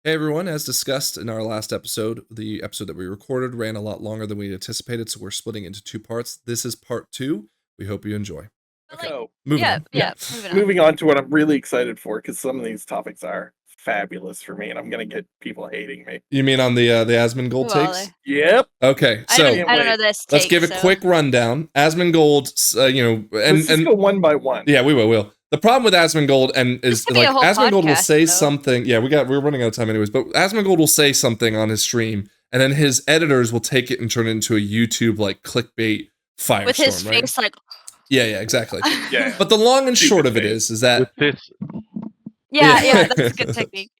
Hey everyone, as discussed in our last episode, the episode that we recorded ran a lot longer than we anticipated, so we're splitting into two parts. This is part two. We hope you enjoy. But Okay, like, So, moving yeah, on. yeah, moving on. moving on to what I'm really excited for, because some of these topics are fabulous for me, and I'm gonna get people hating me. You mean on the Asmongold Who are takes? they? Yep. Okay, I so don't know this let's take, give a so. quick rundown. Asmongold, Let's just go one by one. yeah, we will. The problem with Asmongold and This is could be like a whole Asmongold will podcast, say though. something. Yeah, we're running out of time anyways. But Asmongold will say something on his stream, and then his editors will take it and turn it into a YouTube like clickbait firestorm. With his right? face like. Yeah, exactly. Yeah. But the long and short of it face. is that With this, Yeah, that's a good technique.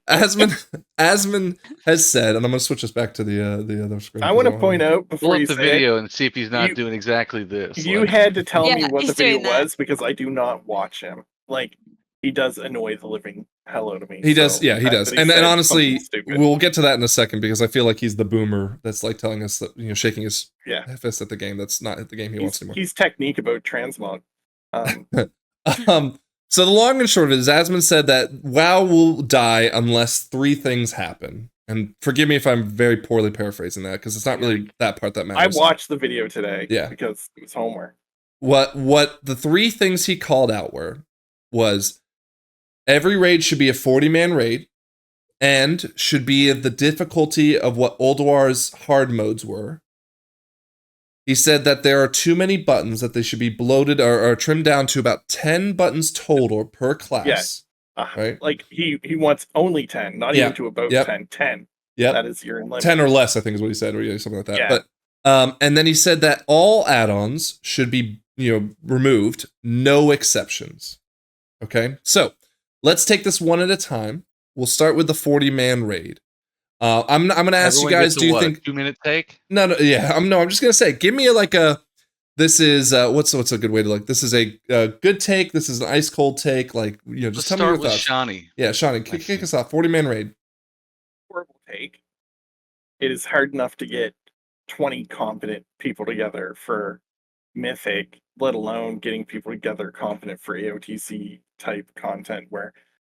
Asmon has said, and I'm gonna switch us back to the other screen. I want to point out pull before up you the say video and see if he's not you- doing exactly this. it, you like- had to tell me Yeah, what the he's video doing that. was because I do not watch him. Like, he does annoy the living hell out of me. He does, so yeah, he the fact does. that he And said honestly, something stupid. we'll get to that in a second because I feel like he's the boomer that's like telling us that, shaking his Yeah. fist at the game that's not the game he wants anymore. He's technique about transmog. So the long and short of it is Asmon said that WoW will die unless three things happen. And forgive me if I'm very poorly paraphrasing that because it's not really that part that I matters. watched the video today Yeah. because it was homework. What the three things he called out was every raid should be a 40-man raid and should be of the difficulty of what Ulduar's hard modes were. He said that there are too many buttons, that they should be bloated or trimmed down to about 10 buttons total per class. Right? Like, he wants only 10, not Yeah. even to about Yep. 10. 10. Yep. That is your limit. 10 or less, I think is what he said, or something like that. Yeah. But and then he said that all add-ons should be, removed, no exceptions. Okay? So, let's take this one at a time. We'll start with the 40-man raid. I'm going to ask Everyone you guys, gets a do you what, think 2-minute take? No, I'm just going to say give me this is what's a good way to this is a good take, this is an ice cold take, just Let's tell me start your with thoughts. Shawnee. Yeah, Shawnee, kick us off. 40-man raid. Horrible take. It is hard enough to get 20 competent people together for Mythic, let alone getting people together competent for AOTC type content where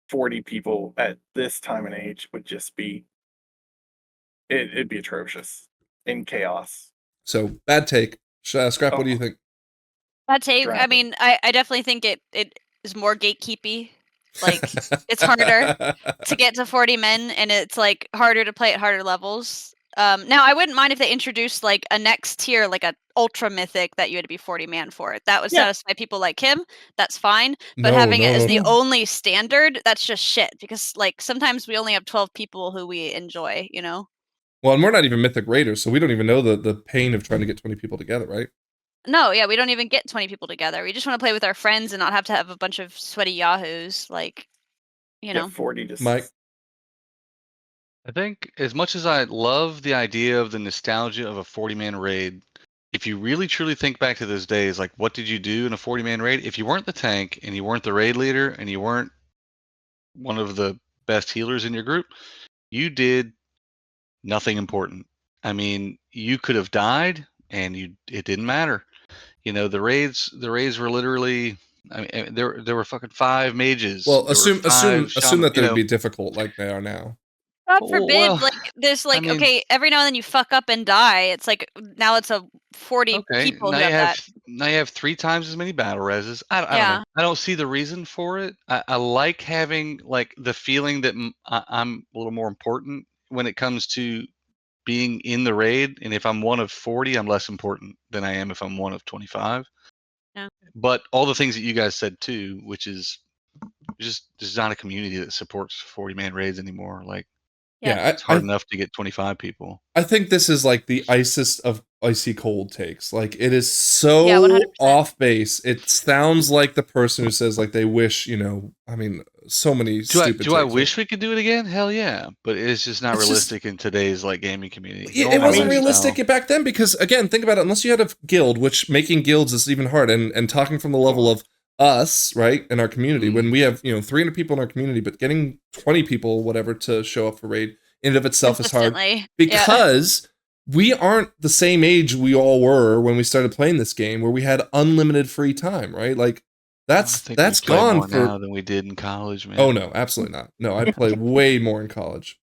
40 people at this time and age would just be it'd be atrocious in chaos. So, bad take. Scrap, what do you think? Bad take. I Driving. mean, I definitely think it is more gatekeepy. Like, it's harder to get to 40 men, and it's like harder to play at harder levels. Now I wouldn't mind if they introduced like a next tier, like a ultra mythic that you had to be 40 man for it. That would satisfy people like him. That's fine. But having it as the only standard, that's just shit. Because like sometimes we only have 12 people who we enjoy, Well, and we're not even Mythic Raiders, so we don't even know the pain of trying to get 20 people together, right? No, yeah, we don't even get 20 people together. We just want to play with our friends and not have to have a bunch of sweaty yahoos, like, Yeah, 40 to Mike? I think as much as I love the idea of the nostalgia of a 40-man raid, if you really truly think back to those days, like what did you do in a 40-man raid? If you weren't the tank and you weren't the raid leader and you weren't one of the best healers in your group, you did nothing important. I mean, you could have died and it didn't matter. The raids were literally, I mean, there were fucking 5 mages. Well, there were assume 5 that they would shaman- be difficult like they are now. God forbid, Well, like there's like I mean- okay, every now and then you fuck up and die. It's like now it's a 40 Okay, people now who you have that. now you have 3 times as many battle reses. I don't know. I don't see the reason for it. I like having like the feeling that I'm a little more important when it comes to being in the raid. And if I'm one of 40, I'm less important than I am if I'm one of 25. Yeah. But all the things that you guys said too, which is just there's not a community that supports 40-man raids anymore. Like, Yeah, it's hard enough to get 25 people. I think this is like the icest of icy cold takes. Like it is so 100%. off base. It sounds like the person who says like they wish, I mean, so many stupid Do I takes. wish we could do it again? Hell yeah. But it's just not It's realistic in today's like gaming community. It wasn't realistic back then because again, think about it, unless you had a guild, which making guilds is even hard, and talking from the level of us, right, in our community, when we have 300 people in our community, but getting 20 people whatever to show up for raid in and of itself is hard because we aren't the same age we all were when we started playing this game where we had unlimited free time, right? Like That's I think we play gone more for. now than we did in college, man. Oh no, absolutely not. No, I play way more in college.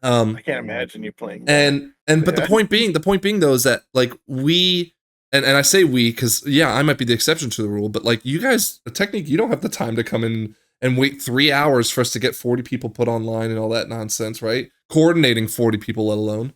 I can't imagine you playing more. But the point being though is that like we and I say we because yeah, I might be the exception to the rule, but like you guys, the technique, you don't have the time to come in and wait 3 hours for us to get 40 people put online and all that nonsense, right? Coordinating 40 people, let alone.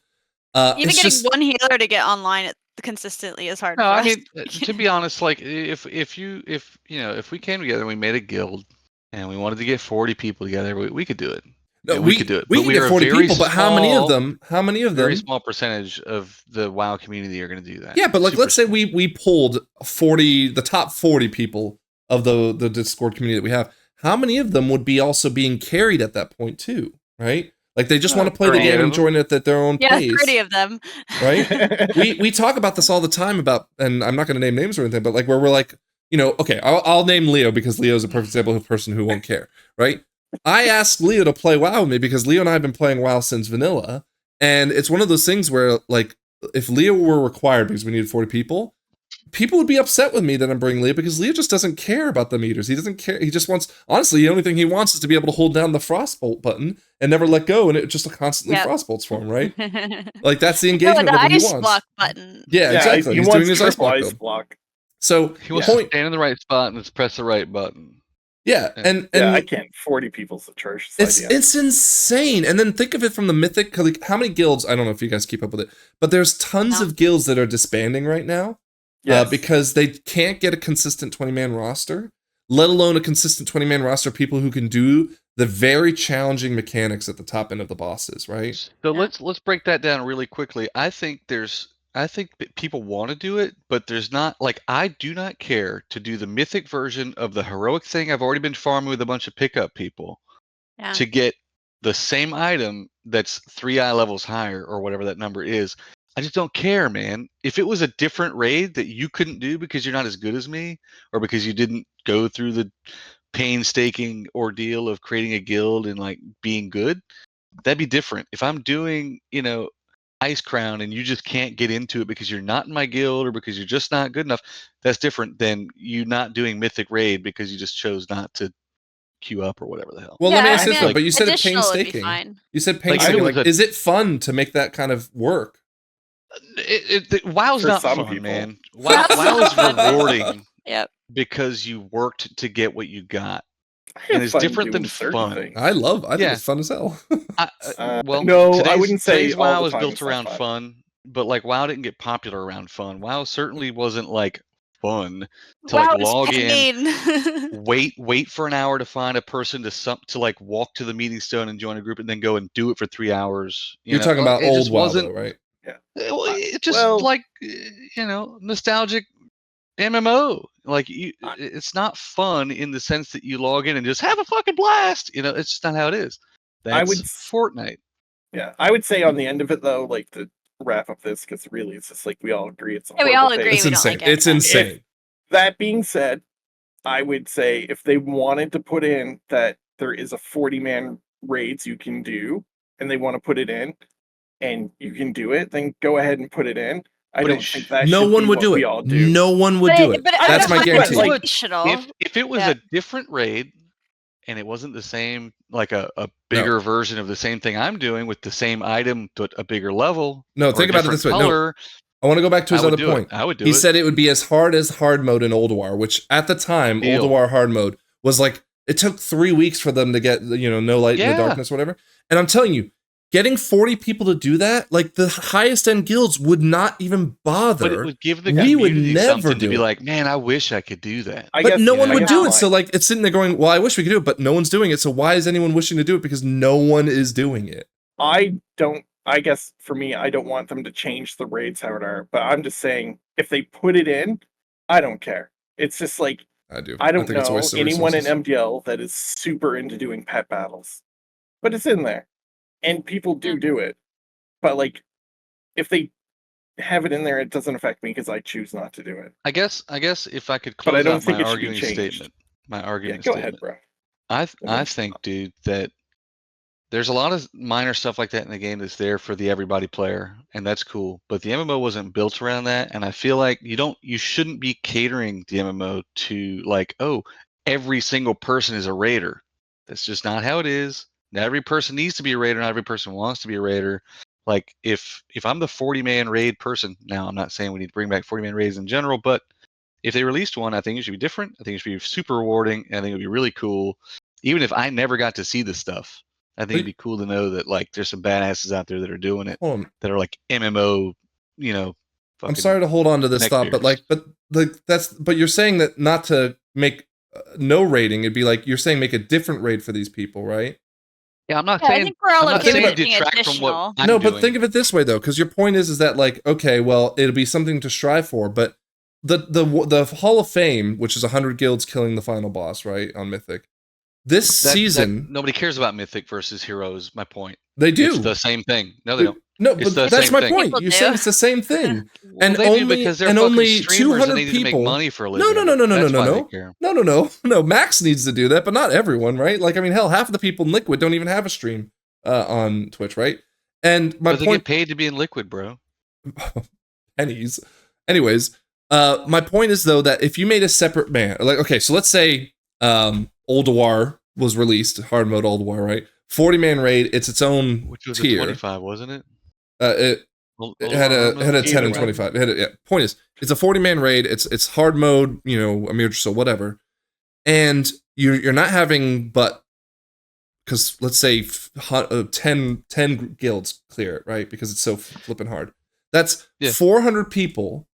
Even getting one healer to get online consistently is hard. No, for I us. mean, to be honest, like if we came together and we made a guild and we wanted to get 40 people together, we could do it. No, we could do it. We but can we get are 40 very people, but how many of small- them? How many of Very them? small percentage of the WoW community are going to do that. Yeah, but like Super let's say small. we pulled 40, the top 40 people of the Discord community that we have. How many of them would be also being carried at that point too, right? Like they just want to play the 30 game of and them. join it at their own Yeah, pace. 30 of them. Right? we talk about this all the time about, and I'm not going to name names or anything, but like where we're like, you know, okay, I'll name Leo because Leo's a perfect example of a person who won't care, right? I asked Leo to play WoW with me because Leo and I have been playing WoW since vanilla, and it's one of those things where like if Leo were required because we needed 40 people, people would be upset with me that I'm bringing Leo because Leo just doesn't care about the meters. He doesn't care. He just wants, honestly, the only thing he wants is to be able to hold down the frostbolt button and never let go, and it just constantly frostbolts for him, right? Like that's the engagement the level he ice wants. block button. Yeah, exactly. He He's wants doing his ice triple block. block. So He wants yeah. to stand in the right spot and just press the right button. Yeah, and I can't. 40 people's atrocious idea. It's insane. And then think of it from the mythic. Like, how many guilds? I don't know if you guys keep up with it, but there's tons of guilds that are disbanding right now because they can't get a consistent 20-man roster, let alone a consistent 20-man roster of people who can do the very challenging mechanics at the top end of the bosses, right? So let's break that down really quickly. I think people want to do it, but there's not, like, I do not care to do the mythic version of the heroic thing I've already been farming with a bunch of pickup people to get the same item that's 3 eye levels higher or whatever that number is. I just don't care, man. If it was a different raid that you couldn't do because you're not as good as me or because you didn't go through the painstaking ordeal of creating a guild and like being good, that'd be different. If I'm doing, Ice Crown and you just can't get into it because you're not in my guild or because you're just not good enough, that's different than you not doing Mythic Raid because you just chose not to queue up or whatever the hell. Well, let me ask you this, but you said it additional would be painstaking. fine. You said painstaking. Like, is it fun to make that kind of work? WoW's For not some fun, people. man. WoW is rewarding Yep. because you worked to get what you got. I have And it's fun different than doing certain fun. things. I think it's fun as hell. Well, no, I wouldn't say today's all WoW the is time built it's not around fun, but like WoW didn't get popular around fun. WoW certainly wasn't like fun to like log in, wait for an hour to find a person to like walk to the meeting stone and join a group and then go and do it for 3 hours. You're talking about it old just WoW, wasn't, though, right? Yeah. It's just like nostalgic MMO. Like it's not fun in the sense that you log in and just have a fucking blast. It's just not how it is. That's Fortnite. Yeah, I would say on the end of it though, like to wrap up this, because really it's just like we all agree it's a we all horrible agree take. It's we don't insane. like it. It's insane. That being said, I would say if they wanted to put in that there is a 40-man raids you can do, and they want to put it in, and you can do it, then go ahead and put it in. I don't think that no should one be would what do we it. all do. No one would do it. That's my guarantee. Like, if it was a different raid and it wasn't the same, like a bigger version of the same thing I'm doing with the same item but a bigger level. No, think about it this way. Color, I want to go back to his other point. I would do it. He said it would be as hard as hard mode in Ulduar, which at the time, Ulduar hard mode was like, it took 3 weeks for them to get, no light in the darkness, whatever. And I'm telling you, getting 40 people to do that, like the highest end guilds would not even bother. But it would give the we would community never something do to be it. like, man, I wish I could do that. But no one would do it. So like it's sitting there going, well, I wish we could do it, but no one's doing it. So why is anyone wishing to do it? Because no one is doing it. I guess for me, I don't want them to change the raids how it are, but I'm just saying if they put it in, I don't care. It's just like I do. I don't think know it's anyone in MDL that is super into doing pet battles, but it's in there, and people do it. But like, if they have it in there, it doesn't affect me because I choose not to do it. I guess if I could close out my argument statement. My argument go statement. ahead, bro. I think, dude, that there's a lot of minor stuff like that in the game that's there for the everybody player, and that's cool. But the MMO wasn't built around that, and I feel like you shouldn't be catering the MMO to like, oh, every single person is a raider. That's just not how it is. Not every person needs to be a raider. Not every person wants to be a raider. Like if I'm the 40-man raid person, now I'm not saying we need to bring back 40-man raids in general, but if they released one, I think it should be different. I think it should be super rewarding, and I think it would be really cool. Even if I never got to see this stuff, I think it'd be cool to know that like there's some badasses out there that are doing it, Hold on. that are like MMO, I'm sorry to hold on to this thought, but neckbeards. but you're saying that not to make no rating, it'd be like you're saying make a different raid for these people, right? Yeah, I'm not Yeah, I saying think we're all I'm not okay saying with it being detract from additional. what I'm No, doing. but think of it this way though, because your point is that like, okay, well, it'll be something to strive for, but the Hall of Fame, which is 100 guilds killing the final boss, right, on Mythic, this season nobody cares about Mythic versus Heroes. My point. they do. It's the same thing. No, they don't. No, It's but the that's same my thing. point. People You do. said it's the same thing. Well, And they do because they're fucking only streamers 200 and they need to people. make money for a No, living. That's why they care. No. Max needs to do that, but not everyone, right? Like, I mean, hell, half of the people in Liquid don't even have a stream on Twitch, right? And my But they point, get paid to be in Liquid, bro. pennies. Anyways, my point is though that if you made a separate ban, like, okay, so let's say Ulduar was released, hard mode Ulduar, right? 40-man raid, it's its own Which was tier. a 25, wasn't it? It had a 10 and 25. Point is, it's a 40-man raid. It's hard mode, Amir, so whatever. And you're not having but because let's say 10 guilds clear it, right? Because it's so flipping hard. That's 400 people.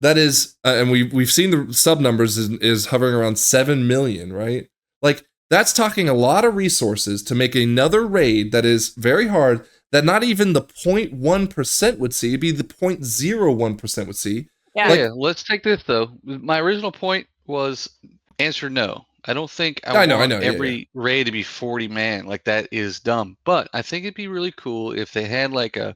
That is, and we've seen the sub numbers is hovering around 7 million, right? Like that's talking a lot of resources to make another raid that is very hard. That not even the 0.1% would see. It'd be the 0.01% would see. Yeah. Let's take this though. My original point was answer no. I don't think I know, every raid to be 40 man. Like that is dumb. But I think it'd be really cool if they had like a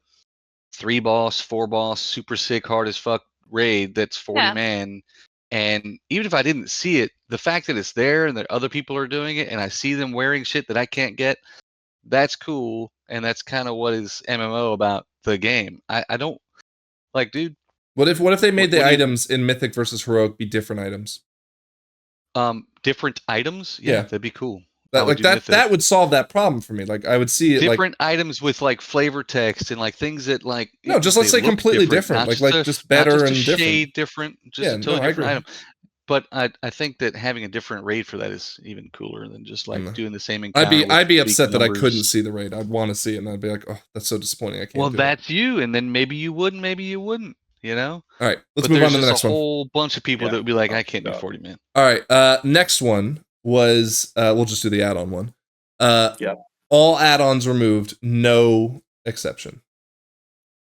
3 boss, 4 boss, super sick, hard as fuck raid that's 40 man. And even if I didn't see it, the fact that it's there and that other people are doing it and I see them wearing shit that I can't get, that's cool. And that's kind of what is MMO about the game. I don't like, dude. What if they made the items in Mythic versus Heroic be different items? Different items? Yeah. That'd be cool. That would solve that problem for me. Like I would see it different items with like flavor text and like things that like no, just let's say completely different. Like just better and different. Shade different. Just a totally different item. But I think that having a different raid for that is even cooler than just like doing the same encounter. I'd be upset that I couldn't see the raid. I'd want to see it, and I'd be like, oh, that's so disappointing. I can't. Well, that's you, and then maybe you would, maybe you wouldn't. All right, let's move on to the next one. There's a whole bunch of people that would be like, I can't do 40 man. All right, next one was we'll just do the add-on one. All add-ons removed, no exception.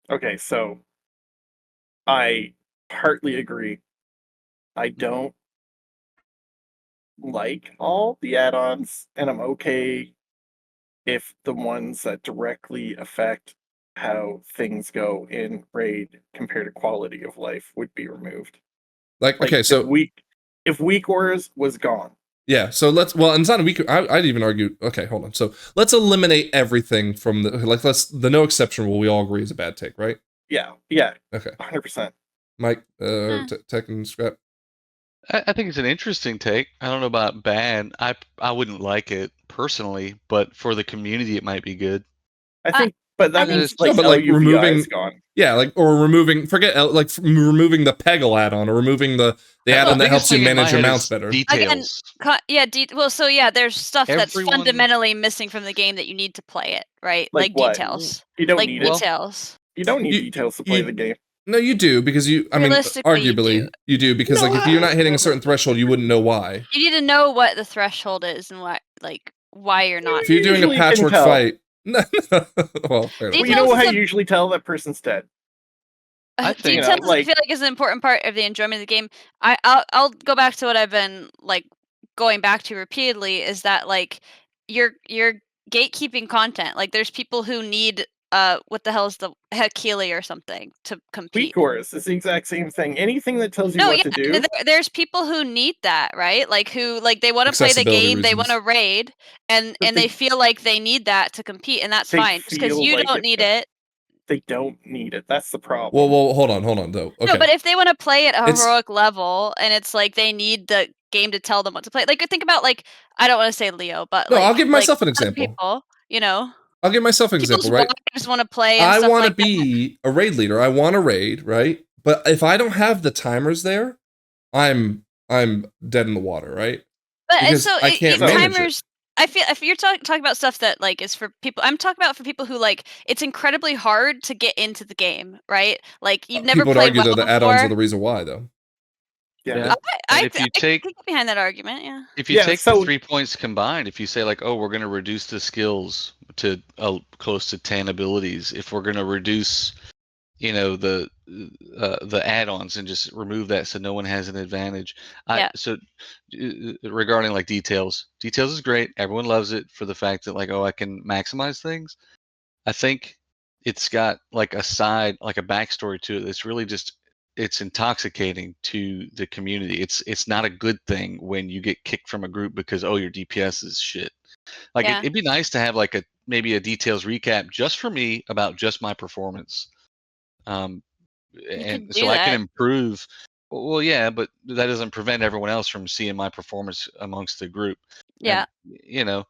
Okay, so I partly agree. I don't like all the add-ons, and I'm okay if the ones that directly affect how things go in raid compared to quality of life would be removed. Like okay, so if weak wars was gone. Yeah, so and it's not a weak. I'd even argue. Okay, hold on. So let's eliminate everything from the no exception rule. We all agree is a bad take, right? Yeah. Okay. 100%. Mike, Tech and Scrap. I think it's an interesting take. I don't know about bad. I wouldn't like it personally, but for the community, it might be good. I think, but that means like removing is gone. Yeah, or removing removing the Peggle add-on or removing the add-on that helps you manage your mounts better. Details. Again, there's stuff that's fundamentally missing from the game that you need to play it, right? Like details. You don't need details. You don't need details to play the game. No, you do, because arguably you do, because if you're not hitting a certain threshold, you wouldn't know why. You need to know what the threshold is and why you're not. If you're doing a patchwork fight. Well, you know how you usually tell that person's dead. Details, I feel like is an important part of the enjoyment of the game. I'll go back to what I've been going back to repeatedly, is that you're gatekeeping content. Like there's people who need what the hell is the Hekili or something to compete. Weak auras is the exact same thing. Anything that tells you No, what yeah, to do. there's people who need that, right? Like who like they want to play the Accessibility game, they want to reasons. raid, and But they feel like they need that to compete, and that's They fine. Just because feel you like don't it, need but it. they don't need it. That's the problem. Well, hold on, though. Okay. No, but if they want to play at a It's- heroic level, and it's like they need the game to tell them what to play. Like think about like I don't want to say Leo, but No, like I'll give myself an other example. people, you know, I'll give myself an people's example, right? wives want to play and I stuff want to like that. be a raid leader. I want to raid, right? But if I don't have the timers there, I'm dead in the water, right? But and Because so I can't manage it. timers. I feel if you're talking about stuff that like is for people, I'm talking about for people who like it's incredibly hard to get into the game, right? Like you've never People would played argue WoW though the add-ons before. are the reason why, though. Yeah. And I if you can take get behind that argument, yeah. if you Yeah, take so- the 3 points combined, if you say like, oh, we're going to reduce the skills to close to 10 abilities, if we're going to reduce, you know, the add-ons and just remove that so no one has an advantage. Yeah. So regarding like details is great. Everyone loves it for the fact that like, oh, I can maximize things. I think it's got like a side, like a backstory to it that's really just it's intoxicating to the community. It's not a good thing when you get kicked from a group because oh your DPS is shit. Like Yeah. it'd be nice to have like maybe a details recap just for me about just my performance. could And do so I can that. improve. Well, yeah, but that doesn't prevent everyone else from seeing my performance amongst the group. Yeah. And, you know,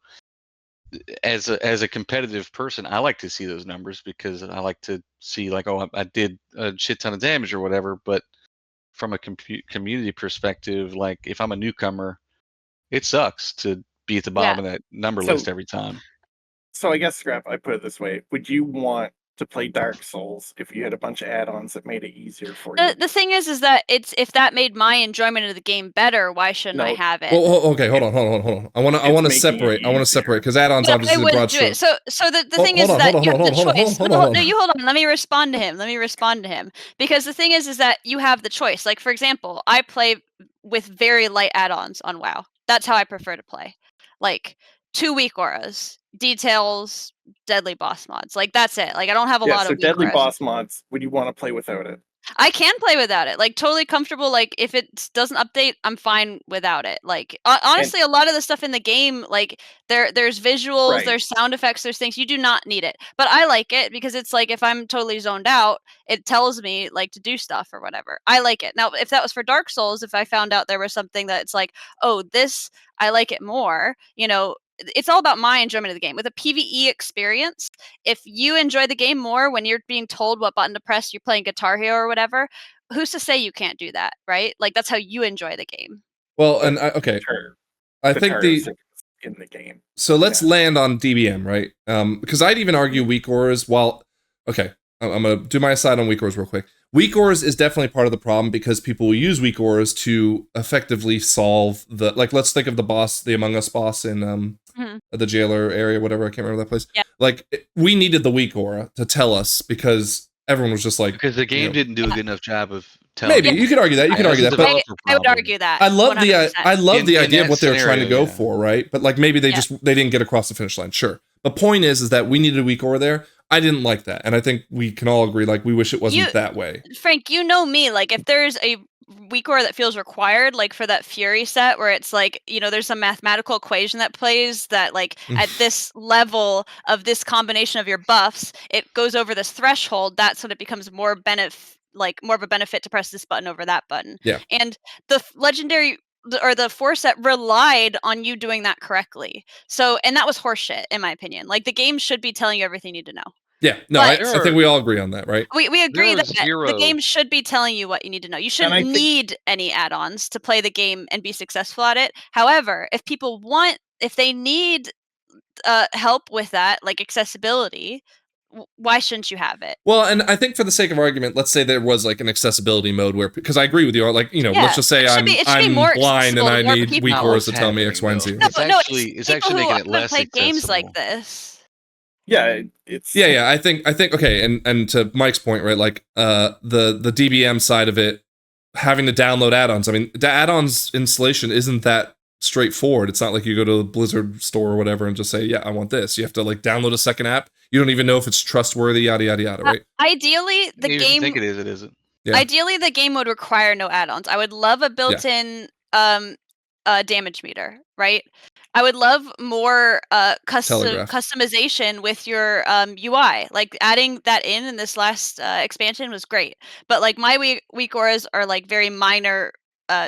as a competitive person, I like to see those numbers because I like to see like, oh, I did a shit ton of damage or whatever. But from a community perspective, like if I'm a newcomer, it sucks to be at the bottom of that number So- list every time. So I guess, Scrap, I put it this way. Would you want to play Dark Souls if you had a bunch of add-ons that made it easier for you? The thing is that it's if that made my enjoyment of the game better, why shouldn't I No. have it? Well, okay, hold on. I want to making it separate. I want to easier. separate because add-ons But I obviously the wouldn't broad do it. stroke. So the Hold- thing hold is on, that hold on, you have hold the on, hold on, choice. hold No, on. no, you hold on. Let me respond to him. Because the thing is that you have the choice. Like for example, I play with very light add-ons on WoW. That's how I prefer to play. Like 2 weak auras, details, deadly boss mods. Like that's it. Like I don't have a lot So of weak Deadly auras. Boss mods, would you want to play without it? I can play without it. Like totally comfortable. Like if it doesn't update, I'm fine without it. Like honestly, a lot of the stuff in the game, like there's visuals, Right. there's sound effects, there's things you do not need it. But I like it because it's like if I'm totally zoned out, it tells me like to do stuff or whatever. I like it. Now, if that was for Dark Souls, if I found out there was something that it's like, oh, this I like it more, you know, it's all about my enjoyment of the game. With a PvE experience, if you enjoy the game more when you're being told what button to press, you're playing Guitar Hero or whatever, who's to say you can't do that, right? Like that's how you enjoy the game. Well, But and okay, Sure. I think Guitars in the game. so let's Yeah. land on DBM, right? Because I'd even argue weak auras. While okay, I'm gonna do my side on weak auras real quick. Weak auras is definitely part of the problem because people will use weak auras to effectively solve the like. Let's think of the boss, the Among Us boss in the jailer area, whatever. I can't remember that place. Yeah. Like we needed the weak aura to tell us because everyone was just like Because the game you know, didn't do a good enough job of telling. maybe you could argue that. You could Yeah, argue that's that, a but developer I would problem. argue that. I love 100%. the In idea of that what they were trying to scenario, go yeah. for, right? But like maybe they Yeah. just they didn't get across the finish line. Sure. The point is that we needed a weak aura there. I didn't like that, and I think we can all agree like we wish it wasn't that way. Frank, you know me. Like, if there's a weak aura that feels required, like for that Fury set, where it's like, you know, there's some mathematical equation that plays that, like, at this level of this combination of your buffs, it goes over this threshold. That's when it becomes more of a benefit to press this button over that button. Yeah. And the legendary or the 4 set relied on you doing that correctly. So, and that was horseshit, in my opinion. Like, the game should be telling you everything you need to know. Yeah, no, But- I think we all agree on that, right? We agree There that are the zero- game should be telling you what you need to know. You I shouldn't think- need any add-ons to play the game and be successful at it. However, if they need help with that, like accessibility, why shouldn't you have it? Well, and I think for the sake of argument, let's say there was like an accessibility mode where, because I agree with you, like, you know, Yeah, let's just say it should be I'm more blind and accessible I to more need people. weak Not auras what's to tell me happening, X, Y, and Z. though. No, It's no, actually- it's people actually who making it wanna less play games like accessible. this. Yeah, it's Yeah, I think okay, and to Mike's point, right, like the DBM side of it, having to download add-ons. I mean, the add-ons installation isn't that straightforward. It's not like you go to the Blizzard store or whatever and just say, yeah, I want this. You have to like download a second app. You don't even know if it's trustworthy, yada yada yada, right? Ideally, the Even if you game. think it is, it isn't. Yeah. Ideally, the game would require no add-ons. I would love a built-in damage meter, right? I would love more Telegraph. customization with your UI. Like adding that in this last expansion was great. But like my weak auras are like very minor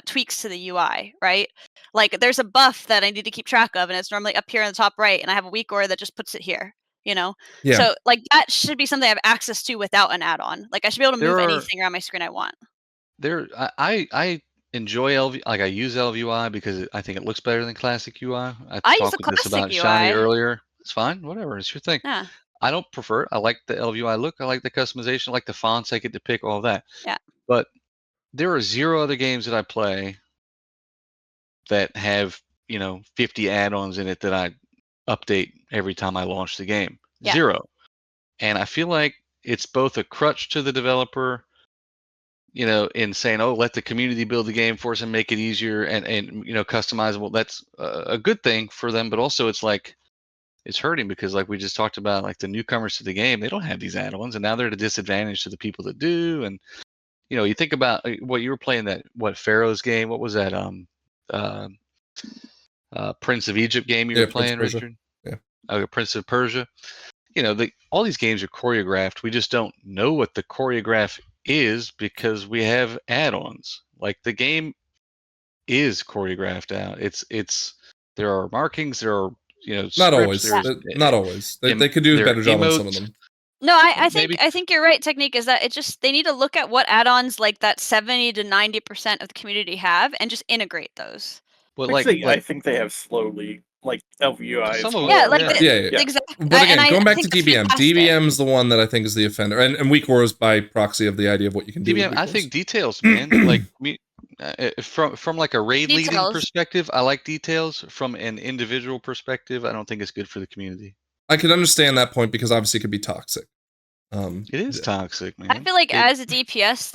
tweaks to the UI, right? Like there's a buff that I need to keep track of, and it's normally up here in the top right, and I have a weak aura that just puts it here. You know, Yeah. so like that should be something I have access to without an add-on. Like I should be able to move anything around my screen I want. I enjoy LV, like I use LVUI because I think it looks better than classic UI. I use talked the with this about classic Shiny UI. earlier. It's fine, whatever, it's your thing. Yeah. I don't prefer it. I like the LVUI look. I like the customization. I like the fonts I get to pick, all that. Yeah. But there are 0 other games that I play that have 50 add-ons in it that I update every time I launch the game. Yeah. 0. And I feel like it's both a crutch to the developer, in saying, oh, let the community build the game for us and make it easier and customizable. That's a good thing for them, but also it's like it's hurting because like we just talked about, like the newcomers to the game, they don't have these add-ons, and now they're at a disadvantage to the people that do. And you think about what you were playing, Pharaoh's game. What was that? Prince of Egypt game you were playing, Richard? Yeah. Okay, Prince of Persia. All these games are choreographed. We just don't know what the choreograph is because we have add-ons. Like the game is choreographed out. It's there are markings, there are not scripts, always. Not always. They could do a better job on some of them. No, I think you're right. Technique is that they need to look at what add-ons like that 70 to 90% of the community have and just integrate those. Well, I think they have slowly, like LVUI. Some of them, yeah, like yeah. exactly. But again, going back to that's DBM, fantastic. DBM is the one that I think is the offender, and weak auras by proxy of the idea of what you can do. DBM, with I think details, man. Like me, from like a raid leading Details. perspective, I like details. From an individual perspective, I don't think it's good for the community. I could understand that point because obviously it could be toxic. It is toxic, man. I feel like as a DPS,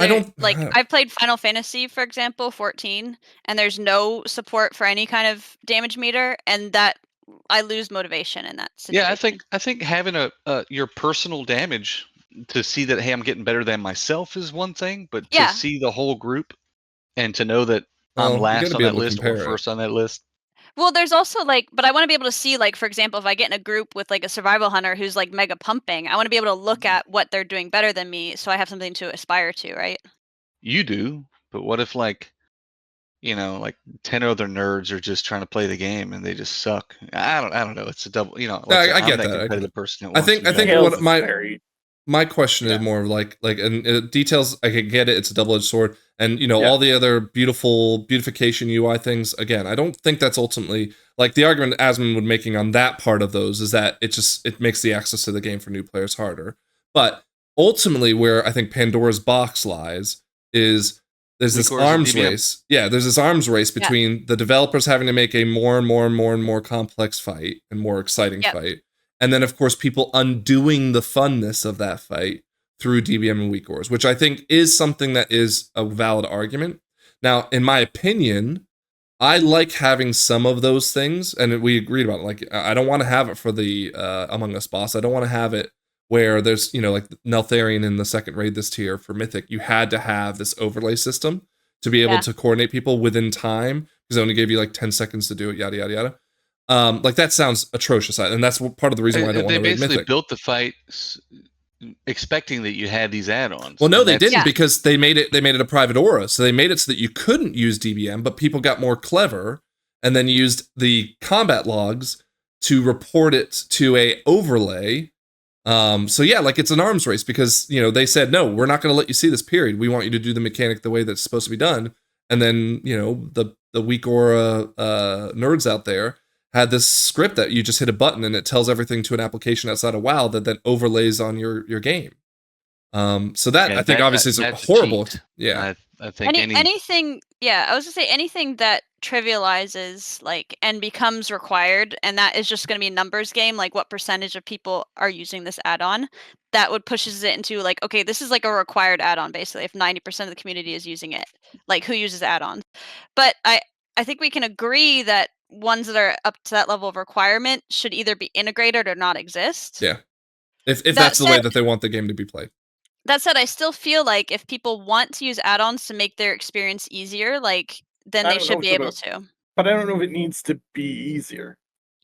I've played Final Fantasy, for example, 14, and there's no support for any kind of damage meter, and that I lose motivation in that situation. Yeah, I think having your personal damage to see that, hey, I'm getting better than myself is one thing, but to see the whole group and to know that I'm last on that list or first on that list. Well, there's also but I want to be able to see, for example, if I get in a group with a survival hunter who's mega pumping, I want to be able to look at what they're doing better than me, so I have something to aspire to, right? You do, but what if 10 other nerds are just trying to play the game and they just suck? I don't know. It's a double, I get that. Competitive person. I think what my question is more and details. I can get it. It's a double-edged sword, and all the other beautification UI things. Again, I don't think that's ultimately the argument Asmon would making on that part of those is that it makes the access to the game for new players harder. But ultimately, where I think Pandora's box lies is there's this arms race. Yeah, there's this arms race between the developers having to make a more and more complex fight and more exciting fight. And then, of course, people undoing the funness of that fight through DBM and weak auras, which I think is something that is a valid argument. Now, in my opinion, I like having some of those things, and we agreed about it. I don't want to have it for the Among Us boss. I don't want to have it where there's, Neltharion in the second raid this tier for Mythic. You had to have this overlay system to be able to coordinate people within time, because they only gave you 10 seconds to do it, yada, yada, yada. That sounds atrocious, and that's part of the reason why I don't want to raid Mythic. They basically built the fight expecting that you had these add-ons. Well, no, they didn't, because they made it a private aura, so they made it so that you couldn't use DBM, but people got more clever and then used the combat logs to report it to a overlay. So yeah, it's an arms race, because they said, no, we're not going to let you see this period. We want you to do the mechanic the way that's supposed to be done. And then the weak aura nerds out there had this script that you just hit a button and it tells everything to an application outside of WoW that then overlays on your game. So that I think obviously is a horrible. I think anything. Yeah, I was gonna say anything that trivializes and becomes required, and that is just gonna be a numbers game. What percentage of people are using this add-on? That would pushes it into okay, this is a required add-on basically. If 90% of the community is using it, who uses add-ons? But I think we can agree that ones that are up to that level of requirement should either be integrated or not exist. Yeah. If That that's the way said- that they want the game to be played. That said, I still feel like if people want to use add-ons to make their experience easier, like, then I they don't know should if be it's able about- to. But I don't know if it needs to be easier.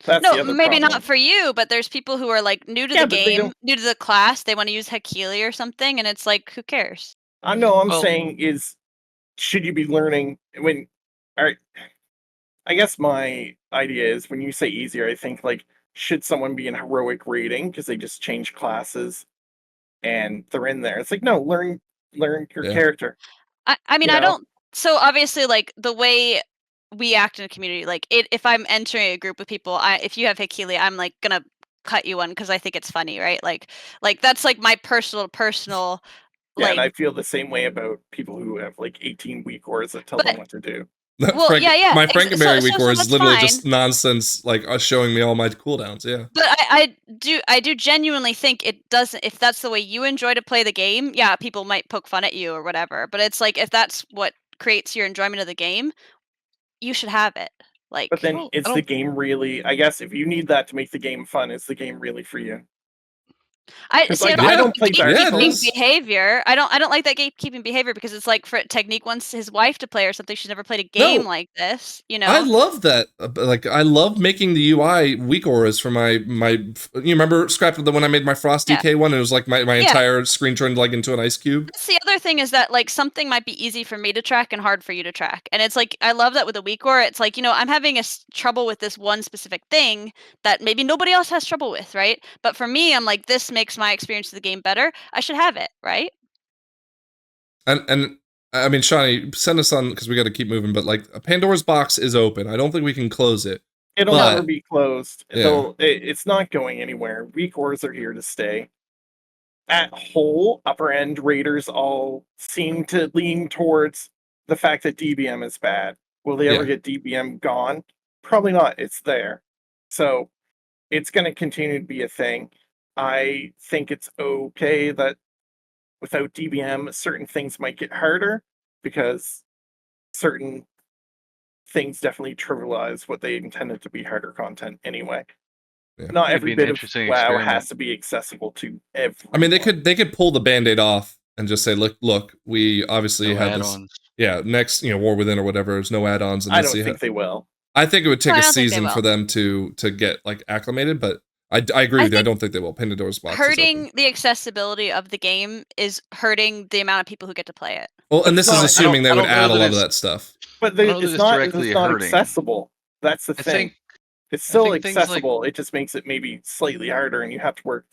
That's No, the other maybe problem. not for you, but there's people who are like new to Yeah, the but they game, don't- new to the class. They want to use Hakili or something, and it's like, who cares? I know. I'm Well- saying is, should you be learning when? All right. I guess my idea is when you say easier, I think like, should someone be in heroic rating because they just change classes and they're in there? It's like, no, learn your Yeah. character. I mean, You I know? don't. So obviously, like the way we act in a community, like if I'm entering a group with people, if you have Hakili, I'm like gonna cut you one because I think it's funny, right? Like that's like my personal. Yeah, Like, and I feel the same way about people who have like 18 week ors that tell them what to do. Well, yeah, My Frankenberry week so is that's literally fine. just nonsense, like showing me all my cooldowns. Yeah. But I do genuinely think it doesn't. If that's the way you enjoy to play the game, yeah, people might poke fun at you or whatever. But it's like if that's what creates your enjoyment of the game, you should have it. Like, But then Well, is I the don't- game really? I guess if you need that to make the game fun, is the game really for you? I 'Cause, see. like, I I don't don't play Dark gatekeeping Souls. behavior. I don't like that gatekeeping behavior because it's like for Technique wants his wife to play or something. She's never played a game No. like this. You know. I love that. Like, I love making the UI weak auras for my. You remember Scrap the when I made my Frost Yeah. DK one? It was like my Yeah. entire screen turned like into an ice cube. That's the other thing is that like something might be easy for me to track and hard for you to track, and it's like I love that with a weak aura. It's like I'm having trouble with this one specific thing that maybe nobody else has trouble with, right? But for me, I'm like this makes my experience of the game better. I should have it, right? And I mean, Shawnee, send us on because we got to keep moving. But like, a Pandora's box is open. I don't think we can close it. It'll But- never be closed. Yeah. It's not going anywhere. Weak ors are here to stay. At whole, upper end raiders all seem to lean towards the fact that DBM is bad. Will they ever Yeah. get DBM gone? Probably not. It's there. So it's going to continue to be a thing. I think it's okay that without DBM, certain things might get harder because certain things definitely trivialize what they intended to be harder content anyway. Yeah. Not It'd every be an bit of interesting WoW experiment. has to be accessible to everyone. I mean, they could pull the Band-Aid off and just say, look, we obviously No had this. add-ons. Yeah, next, War Within or whatever. There's no add-ons, and I let's don't see think they will. I think it would take No, I a don't think they season for will. them to get like acclimated, but I agree I with you. I think don't think they will. Pandora's box is open. Hurting the accessibility of the game is hurting the amount of people who get to play it. Well, and this It's is not- assuming they I would don't know add a that lot of it's- that stuff. But I don't know that it's it's not directly hurting. accessible. That's the I thing. think It's still think things like- accessible. It just makes it maybe slightly harder, and you have to work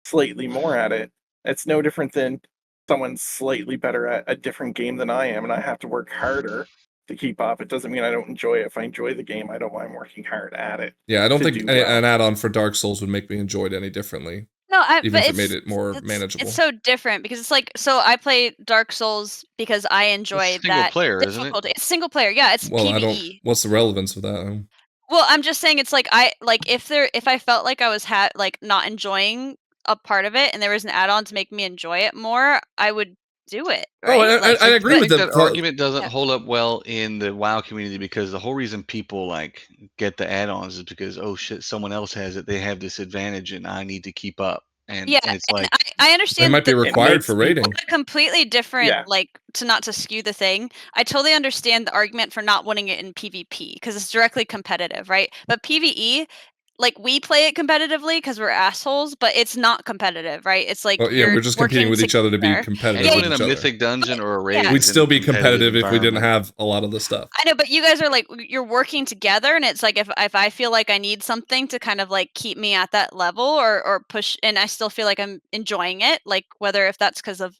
slightly more at it. It's no different than someone's slightly better at a different game than I am, and I have to work harder to keep up. It doesn't mean I don't enjoy it. If I enjoy the game, I don't mind working hard at it. Yeah, I don't to think do well. an add-on for Dark Souls would make me enjoy it any differently, No, even but if it made it more manageable. It's so different because it's like so I play Dark Souls because I enjoy single that player, isn't it? difficulty. It's single player, yeah. It's Well, PVE. I don't. What's the relevance of that? Well, I'm just saying it's like if I felt like I was like not enjoying a part of it and there was an add-on to make me enjoy it more, I would do it. Right? Oh, Like, I agree I with think that. that argument doesn't Yeah. hold up well in the WoW community because the whole reason people like get the add-ons is because oh shit, someone else has it. They have this advantage, and I need to keep up. And yeah, and it's and like I They understand might be the required makes for people- rating. a completely different Yeah. like not to skew the thing. I totally understand the argument for not wanting it in PvP because it's directly competitive, right? But PvE, like we play it competitively because we're assholes, but it's not competitive, right? It's like Well, yeah, you're we're just competing working with each other to be together. competitive anyone with in each a other. mythic dungeon or a raid. Yeah. We'd is in still a be competitive if we didn't environment. have a lot of the stuff. I know, but you guys are like you're working together, and it's like if I feel like I need something to kind of like keep me at that level or push, and I still feel like I'm enjoying it, like whether if that's because of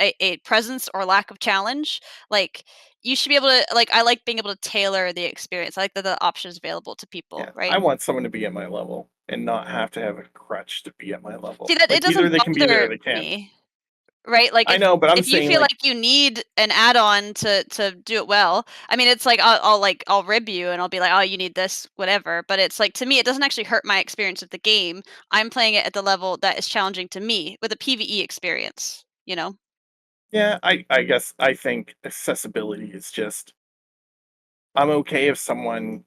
a presence or lack of challenge, like you should be able to like I like being able to tailor the experience. I like that the options available to people, Yeah, right? I want someone to be at my level and not have to have a crutch to be at my level. See that Like, it doesn't either they can be there or bother they can't. me. Right, like I know, but I'm if you saying, feel like- like you need an add-on to do it well, I mean, it's like I'll rib you and I'll be like, oh, you need this, whatever. But it's like to me, it doesn't actually hurt my experience of the game. I'm playing it at the level that is challenging to me with a PVE experience. You know, Yeah, I guess I think accessibility is just I'm okay if someone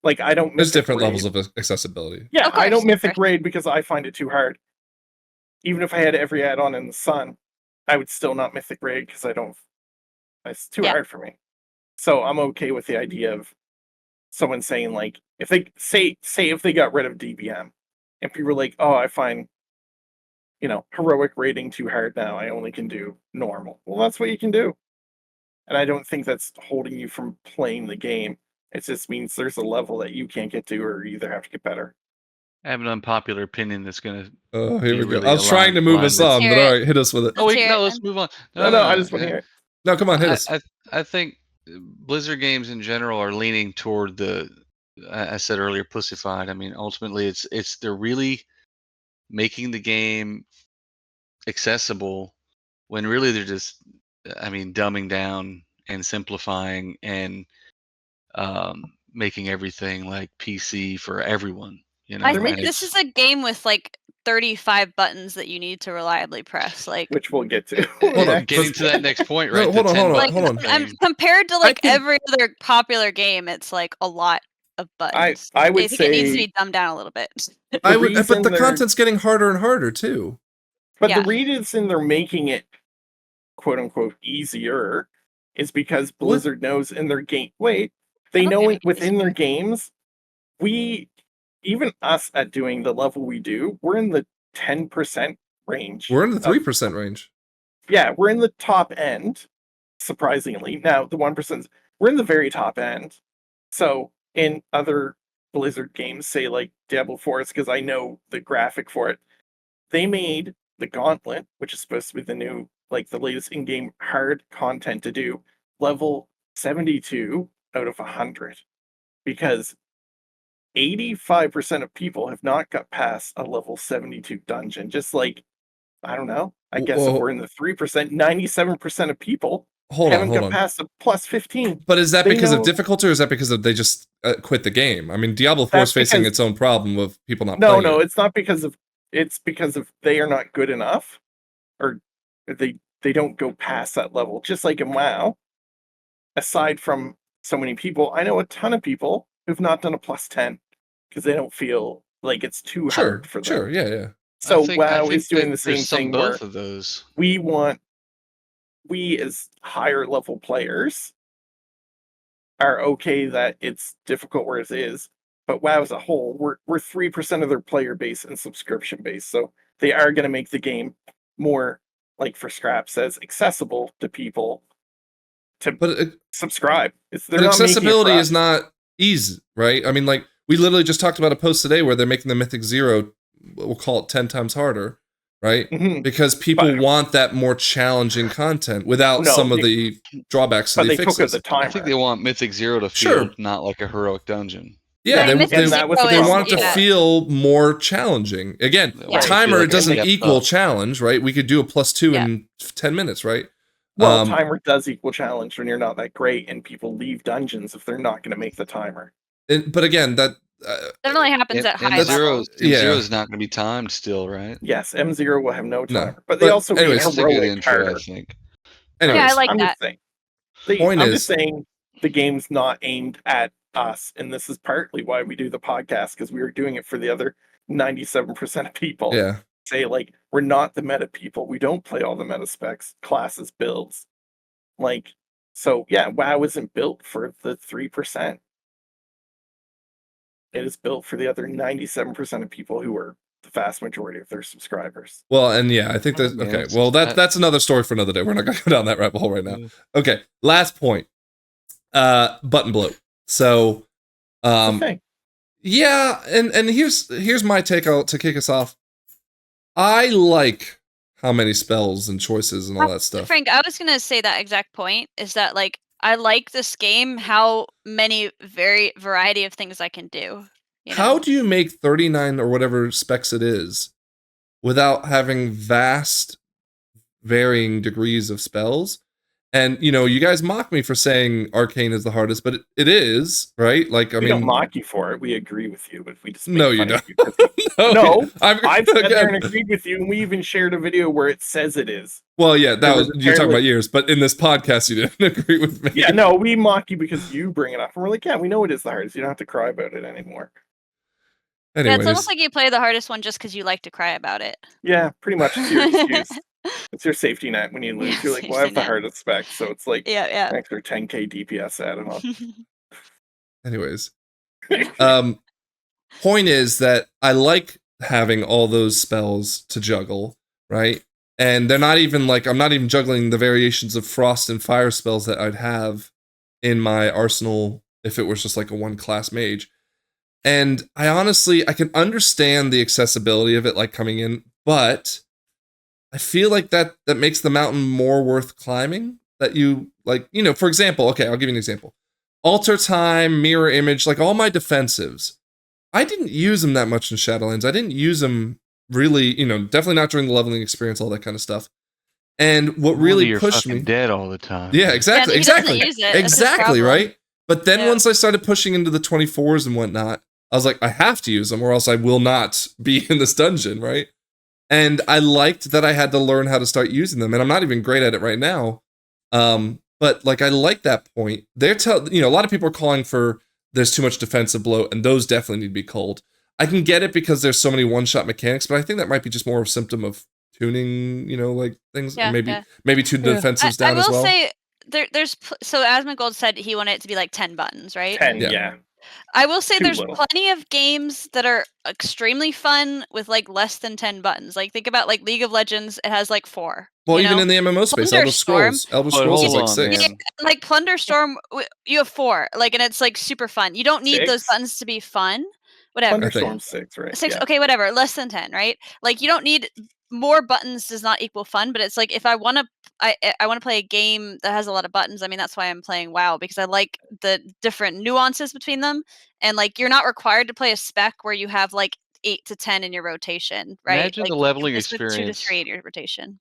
like I don't. There's Mythic different raid. levels of accessibility. Yeah, Of I don't course, mythic of raid because I find it too hard. Even if I had every add-on in the sun, I would still not mythic raid because I don't. It's too Yeah. hard for me. So I'm okay with the idea of someone saying like, if they say if they got rid of DBM, and people are like, oh, I find heroic raiding too hard now. I only can do normal. Well, that's what you can do, and I don't think that's holding you from playing the game. It just means there's a level that you can't get to, or you either have to get better. I have an unpopular opinion that's going to Oh, here be we go. really I was trying to move aligned us with. Let's on, hear but all it. right, hit us with it. Oh Let's wait, hear no, it let's then. move on. No, I just want to hear it. No, come on, hit us. I think Blizzard games in general are leaning toward the. I said earlier, pussified. I mean, ultimately, it's they're really making the game accessible when really they're just, I mean, dumbing down and simplifying and making everything like PC for everyone. You know, I They're think making- this is a game with like 35 buttons that you need to reliably press. Like, which we'll get to. Hold on, next. getting to that next point, No, right? hold the on, 10 hold on, like button hold on. thing. compared to like can- every other popular game, it's like a lot of buttons. I would think it needs to say- be dumbed down a little bit. I would, reason but the they're- content's getting harder and harder too. But Yeah. the reason they're making it quote unquote easier is because Blizzard knows in their game. Wait, they I'm okay know with it within their easier. games, even us at doing the level we do, we're in the 10% range. We're in the of- 3% range. Yeah, we're in the top end, surprisingly. Now, the 1%, we're in the very top end. So, in other Blizzard games, say like Diablo Force, because I know the graphic for it, they made the Gauntlet, which is supposed to be the new, like the latest in-game hard content to do, level 72 out of 100. Because 85% of people have not got past a level 72 dungeon. Just like, I don't know. I guess if Well- we're in the 3%, 97% of people Hold haven't on. got past a plus 15. But is that They because of know- difficulty, or is that because of they just quit the game? I mean, Diablo 4 is That's facing because- its own problem of people not No, playing no, it. it's not because of. It's because of they are not good enough, or they don't go past that level. Just like in WoW, aside from so many people, I know a ton of people who've not done a plus 10 because they don't feel like it's too Sure, hard for them. sure, yeah. So I WoW think is doing that the same there's some thing where both of those. we as higher level players are okay that it's difficult where it is, but WoW as a whole, we're 3% of their player base and subscription base, so they are going to make the game more, like for Scrap says, accessible to people to But subscribe. They're but not making it for accessibility us. is not easy, right? I mean, like, we literally just talked about a post today where they're making the Mythic Zero, we'll call it 10 times harder, right? Mhm. Because people But- want that more challenging content without No, some of the drawbacks to But the they took out fixes. the timer. I think they want Mythic Zero to Sure. feel not like a heroic dungeon. Yeah, Yeah, Mythic and that was the Zero they is- want it to yeah. feel more challenging. Again, They a want it to feel timer like a doesn't step equal up. challenge, right? We could do a +2 Yeah. in 10 minutes, right? Well, timer does equal challenge when you're not that great, and people leave dungeons if they're not going to make the timer. But again, that That only happens at high zero- levels. Yeah. M0 is not going to be timed still, right? Yes, M0 will have no No, timer, but they but also anyways- made That's a good heroic intro, harder. I think. anyways, Yeah, I like I'm that. just saying. Point I'm is- just saying the game's not aimed at us, and this is partly why we do the podcast, because we were doing it for the other 97% of people. yeah. Say like we're not the meta people. We don't play all the meta specs, classes, builds. Like, so yeah, WoW isn't built for the 3%. It is built for the other 97% of people who are the vast majority of their subscribers. Well, and yeah, I think that Yeah, okay. it's Well, just- that's another story for another day. We're not gonna go down that rabbit hole right now. Okay, last point. Button bloat. So, Okay. yeah, and here's my take out to kick us off. I like how many spells and choices and all that stuff. Frank, I was gonna say that exact point. Is that like I like this game? How many variety of things I can do? You know? How do you make 39 or whatever specs it is without having vast varying degrees of spells And you guys mock me for saying Arcane is the hardest, but it is, right? Like, I We mean, don't mock you for it. We agree with you, but we just make no, you fun of don't. you. 'Cause No, I've sat there and again, agreed with you, and we even shared a video where it says it is. well, yeah, There was you're talking apparently- about years, but in this podcast, you didn't agree with me. Yeah, no, we mock you because you bring it up, and we're like, yeah, we know it is the hardest. You don't have to cry about it anymore. Yeah, Anyways, it's almost like you play the hardest one just because you like to cry about it. Yeah, pretty much. It's your excuse. It's your safety net when you lose. Yeah, You're like, well, I have safety the net. hardest spec, so it's like Yeah, an extra 10k DPS added on. anyways, point is that I like having all those spells to juggle, right? And they're not even like, I'm not even juggling the variations of frost and fire spells that I'd have in my arsenal if it was just like a one class mage. And I honestly, I can understand the accessibility of it like coming in, but I feel like that makes the mountain more worth climbing. That you like, for example, okay, I'll give you an example. Altar Time, Mirror Image, like all my defensives. I didn't use them that much in Shadowlands. I didn't use them really, definitely not during the leveling experience, all that kind of stuff. And what really you're pushed fucking me, dead all the time. yeah, exactly, Yeah, he doesn't exactly, use it. That's his exactly, problem. right. But then Yeah. once I started pushing into the 24s and whatnot, I was like, I have to use them, or else I will not be in this dungeon, right? And I liked that I had to learn how to start using them, and I'm not even great at it right now. But like I like that point. A lot of people are calling for there's too much defensive bloat, and those definitely need to be culled. I can get it because there's so many one-shot mechanics, but I think that might be just more of a symptom of tuning, like things, Yeah, and maybe tune the defensives I down as will well. say so Asmon Gold said he wanted it to be like 10 buttons, right? 10, Yeah. yeah. I will say Too there's little. plenty of games that are extremely fun with like less than 10 buttons. Like think about like League of Legends, it has like 4. Well, you even know? in the MMO space, Elder Plunderstorm. Scrolls But is hold like on, 6. man. Like Plunderstorm, you have 4. Like, and it's like super fun. You don't need those 6? buttons to be fun. Whatever. Thunderstorm 6, right? 6, Yeah. okay, whatever. Less than 10, right? Like you don't need more buttons does not equal fun, but it's like if I want to I want to play a game that has a lot of buttons. I mean, that's why I'm playing WoW, because I like the different nuances between them. And like you're not required to play a spec where you have like 8 to 10 in your rotation, right? Imagine like the leveling it's with 2 to experience 3 in your rotation.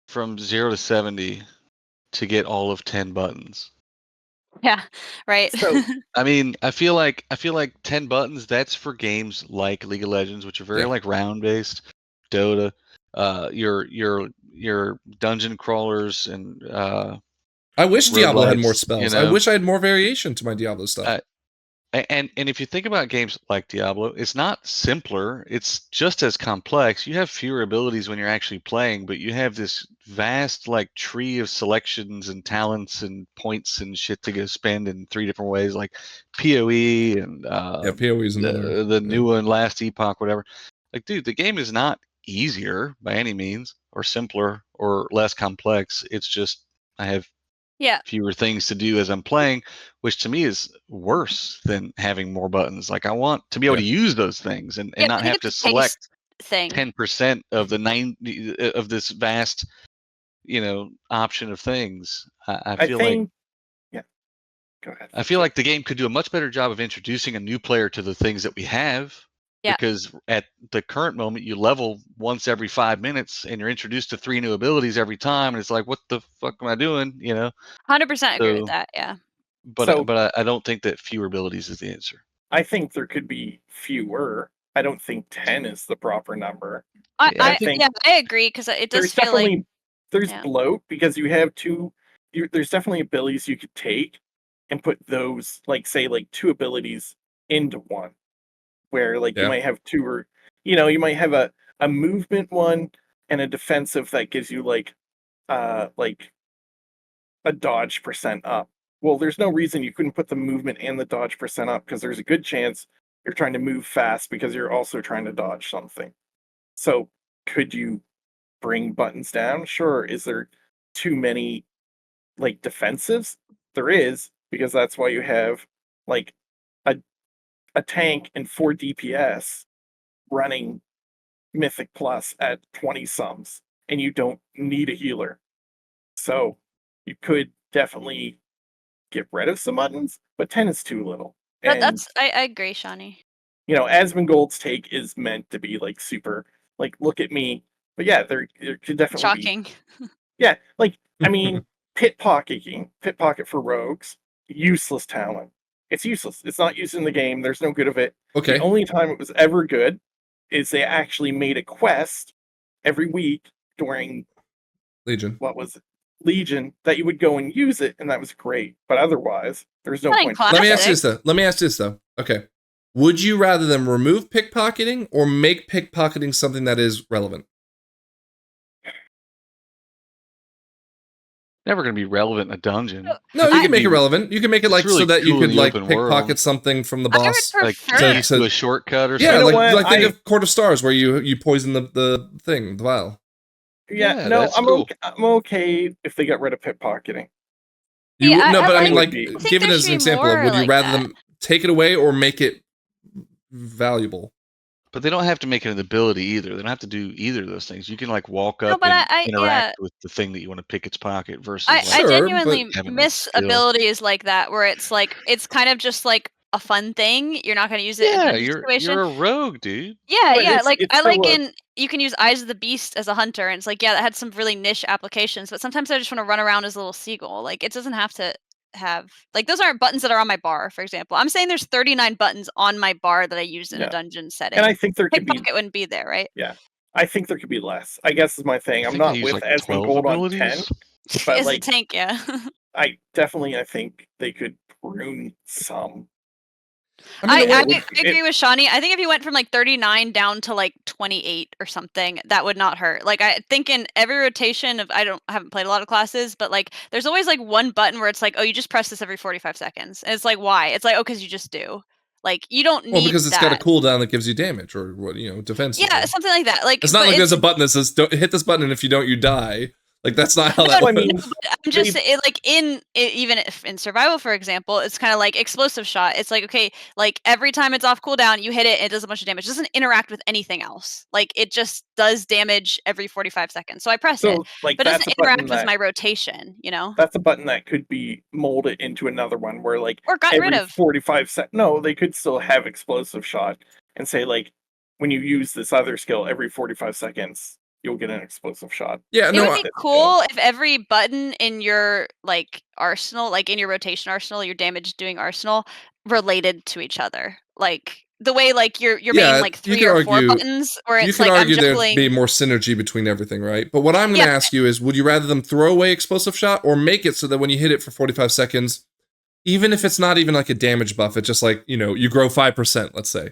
from 0 to 70 to get all of 10 buttons. Yeah, right. So I mean, I feel like 10 buttons, that's for games like League of Legends, which are very Yeah. like round based, Dota, your dungeon crawlers and I wish Diablo had more roguelites, spells. I wish I had more variation to my Diablo stuff. and if you think about games like Diablo, it's not simpler, it's just as complex. You have fewer abilities when you're actually playing, but you have this vast like tree of selections and talents and points and shit to go spend in 3 different ways, like PoE and Yeah, PoE is another. the new one, Last Epoch, whatever. Like, dude, the game is not easier by any means, or simpler, or less complex. It's just I have Yeah. fewer things to do as I'm playing, which to me is worse than having more buttons. Like I want to be able to use those things and Yeah, not I think have to it's a taste select thing. 10% of the 90 of this vast, option of things. I feel like yeah. Go ahead. I feel like the game could do a much better job of introducing a new player to the things that we have. Yeah. Because at the current moment, you level once every 5 minutes, and you're introduced to 3 new abilities every time, and it's like, what the fuck am I doing? 100% agree with So- that. Yeah. But I don't think that fewer abilities is the answer. I think there could be fewer. I don't think 10 is the proper number. I think agree, because it does There's feel like definitely there's yeah. bloat because you have there's definitely abilities you could take and put those like say like 2 abilities into one, where like you Yeah. might have 2 or you might have a movement one and a defensive that gives you like a dodge percent up. Well, there's no reason you couldn't put the movement and the dodge percent up, because there's a good chance you're trying to move fast because you're also trying to dodge something. So could you bring buttons down? Sure. Is there too many like defensives? There is, because that's why you have like a tank and 4 DPS running Mythic Plus at 20 sums, and you don't need a healer. So you could definitely get rid of some buttons, but 10 is too little. And I agree, Shawnee. Asmongold's take is meant to be like super like look at me. But yeah, there could definitely be Shocking. yeah, like I mean, pickpocket for rogues, useless talent. It's useless. It's not used in the game. There's no good of it. Okay. The only time it was ever good is they actually made a quest every week during Legion. what was it? Legion, that you would go and use it, and that was great. But otherwise, there's no Not in point. class. Let me ask you Classic. this though. Okay. Would you rather them remove pickpocketing or make pickpocketing something that is relevant? Never going to be relevant in a dungeon. No, you I- can make it relevant. You can make it It's like really so that you cool in could the like open pickpocket world. something from the I would boss. Like prefer. to- do a shortcut or Yeah, You know something. what? think I- of Court of Stars where you poison the thing, the vial. Yeah, No, that's I'm cool. okay. I'm okay if they got rid of pickpocketing. You Yeah, no, I but I like- mean, like, I think give it there as should an be example. Of, more would you like rather that. them take it away or make it valuable? But they don't have to make it an ability either. They don't have to do either of those things. You can like walk No, up but and I interact with the thing that you want to pick its pocket versus I like Sure, genuinely but having a miss skill. abilities like that where it's like it's kind of just like a fun thing. You're not going to use it in yeah, a you're situation. a rogue, dude. Yeah, But yeah. it's- Like it's I like still a- in you can use Eyes of the Beast as a hunter, and it's like yeah, that had some really niche applications. But sometimes I just want to run around as a little seagull. Like it doesn't have to have like those aren't buttons that are on my bar, for example. I'm saying there's 39 buttons on my bar that I use in Yeah. a dungeon setting. And I think there could be. Pickpocket wouldn't be there, right? I think there could be less. I guess is my thing. I I'm think they not use with like Esmond 12 Gold on abilities. 10. But, As a like- tank, yeah. I think they could prune some. I in a way, it would- agree with Shawnee. I think if you went from like 39 down to like 28 or something, that would not hurt. Like I think in every rotation of I haven't played a lot of classes, but like there's always like one button where it's like, oh, you just press this every 45 seconds. And it's like, why? It's like, oh, because you just do. Like you don't need Well, because it's that. got a cooldown that gives you damage or what defense. Yeah, something like that. Like It's not but like there's a button that says don't hit this button and if you don't you die. Like that's not how No, that I works. mean, I'm just like even if in survival, for example, it's kind of like explosive shot. It's like okay, like every time it's off cooldown, you hit it, it does a bunch of damage. It doesn't interact with anything else. Like it just does damage every 45 seconds. So I press it, so like but it that's doesn't a button interact with that my rotation. You know, that's a button that could be molded into another one where like or got rid every of. 45 seconds. No, they could still have explosive shot and say like when you use this other skill every 45 seconds you'll get an explosive shot. Yeah, It no, would be cool if every button in your like arsenal, like in your rotation arsenal, your damage doing arsenal, related to each other. Like the way like your Yeah, main like you 3 could or 4 argue- buttons, where you it's could like I'm argue there'd juggling. be more synergy between everything, right? But what I'm going to Yeah. ask you is, would you rather them throw away explosive shot or make it so that when you hit it for 45 seconds, even if it's not even like a damage buff, it's just like you grow 5%, let's say.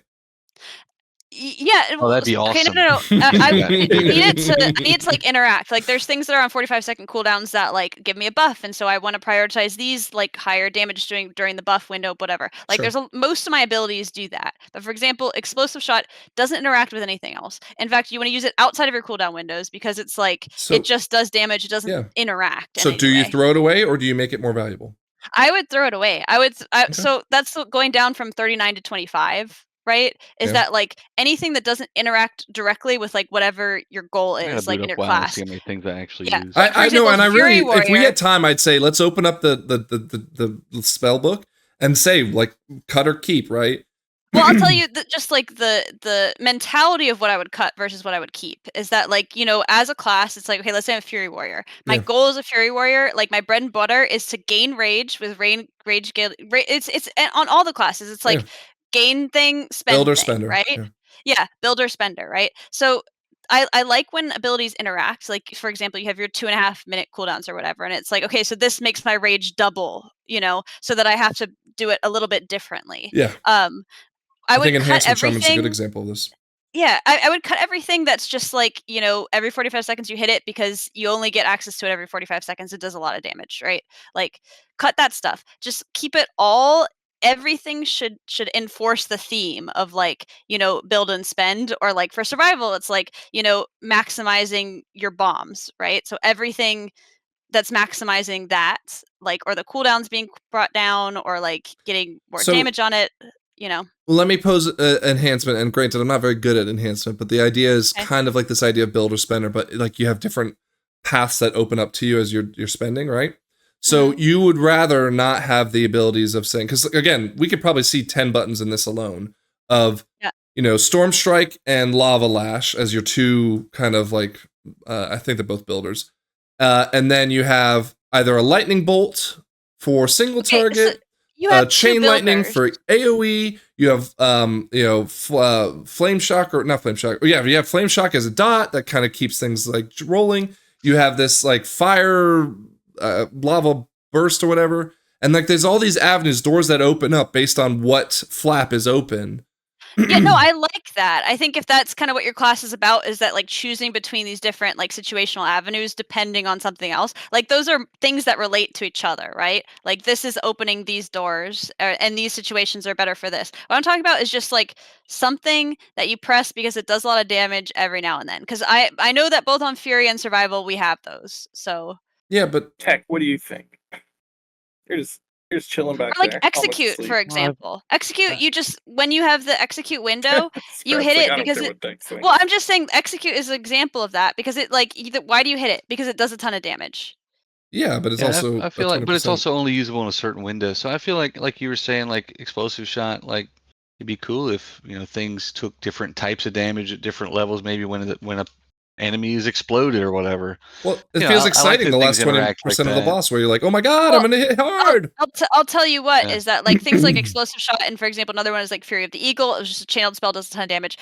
Yeah. Oh, that'd be Okay, awesome. no. I Yeah. need it to like interact. Like there's things that are on 45-second cooldowns that like give me a buff, and so I want to prioritize these like higher damage during the buff window, whatever. Like Sure. most of my abilities do that. But for example, explosive shot doesn't interact with anything else. In fact, you want to use it outside of your cooldown windows because it's like So- it just does damage. It doesn't Yeah. interact. So in do any you way. throw it away or do you make it more valuable? I would throw it away. So that's going down from 39 to 25, right? Is Yeah. that like anything that doesn't interact directly with like whatever your goal I gotta is, like boot in up your WoW and class? see how many things I actually Yeah. use. Like, for I know, example, and I Fury really, if we Warrior- had time, I'd say let's open up the spell book and say like cut or keep, right? Well, I'll tell you just like the mentality of what I would cut versus what I would keep is that like as a class, it's like okay, let's say I'm a Fury Warrior. My Yeah. goal as a Fury Warrior, like my bread and butter, is to gain rage with rage. It's on all the classes. It's like Yeah. gain thing, spend Builder thing, spender, right? yeah. Yeah, builder spender, right? So I like when abilities interact. Like for example, you have your 2.5 minute cooldowns or whatever, and it's like okay, so this makes my rage double, so that I have to do it a little bit differently. Yeah. I would think cut Enhancement Shaman's a everything. good example of this. Yeah, I would cut everything that's just like, every 45 seconds you hit it because you only get access to it every 45 seconds. It does a lot of damage, right? Like, cut that stuff. Just keep it all. Everything should enforce the theme of like, build and spend, or like for survival, it's like, maximizing your bombs, right? So everything that's maximizing that, like, or the cooldowns being brought down, or like getting more So- damage on it, Well, let me pose enhancement, and granted, I'm not very good at enhancement, but the idea is Okay. kind of like this idea of builder spender, but like you have different paths that open up to you as you're spending, right? So you would rather not have the abilities of saying, because again, we could probably see 10 buttons in this alone of, Storm Strike and Lava Lash as your two kind of like, I think they're both builders. And then you have either a lightning bolt for single Okay, so target, you have chain two lightning builders. for AoE. You have flame shock, or not flame shock. Yeah, you have flame shock as a dot that kind of keeps things like rolling. You have this like fire lava burst or whatever, and like there's all these avenues, doors that open up based on what flap is open. Yeah, no, I like that. I think if that's kind of what your class is about, is that like choosing between these different like situational avenues depending on something else. Like those are things that relate to each other, right? Like this is opening these doors, and these situations are better for this. What I'm talking about is just like something that you press because it does a lot of damage every now and then. Because I know that both on Fury and Survival we have those. So Yeah, but Tech, what do you think? You're just chilling back or like there. execute, for example. Execute, you just when you have the execute window, you hit it because it. Well, I'm just saying execute is an example of that because it like why do you hit it? Because it does a ton of damage. yeah, but it's Yeah, also I feel like, but it's 20%. also only usable in a certain window. So I feel like you were saying, like explosive shot, like it'd be cool if things took different types of damage at different levels. Maybe when a enemy is exploded or whatever. Well, it You know, feels I like exciting that the things last 20% interact like of the that. boss where you're like, oh my god, Well, I'm gonna hit hard. I'll tell you what Yeah. is that like things like explosive shot and for example another one is like Fury of the Eagle. It was just a channeled spell, does a ton of damage.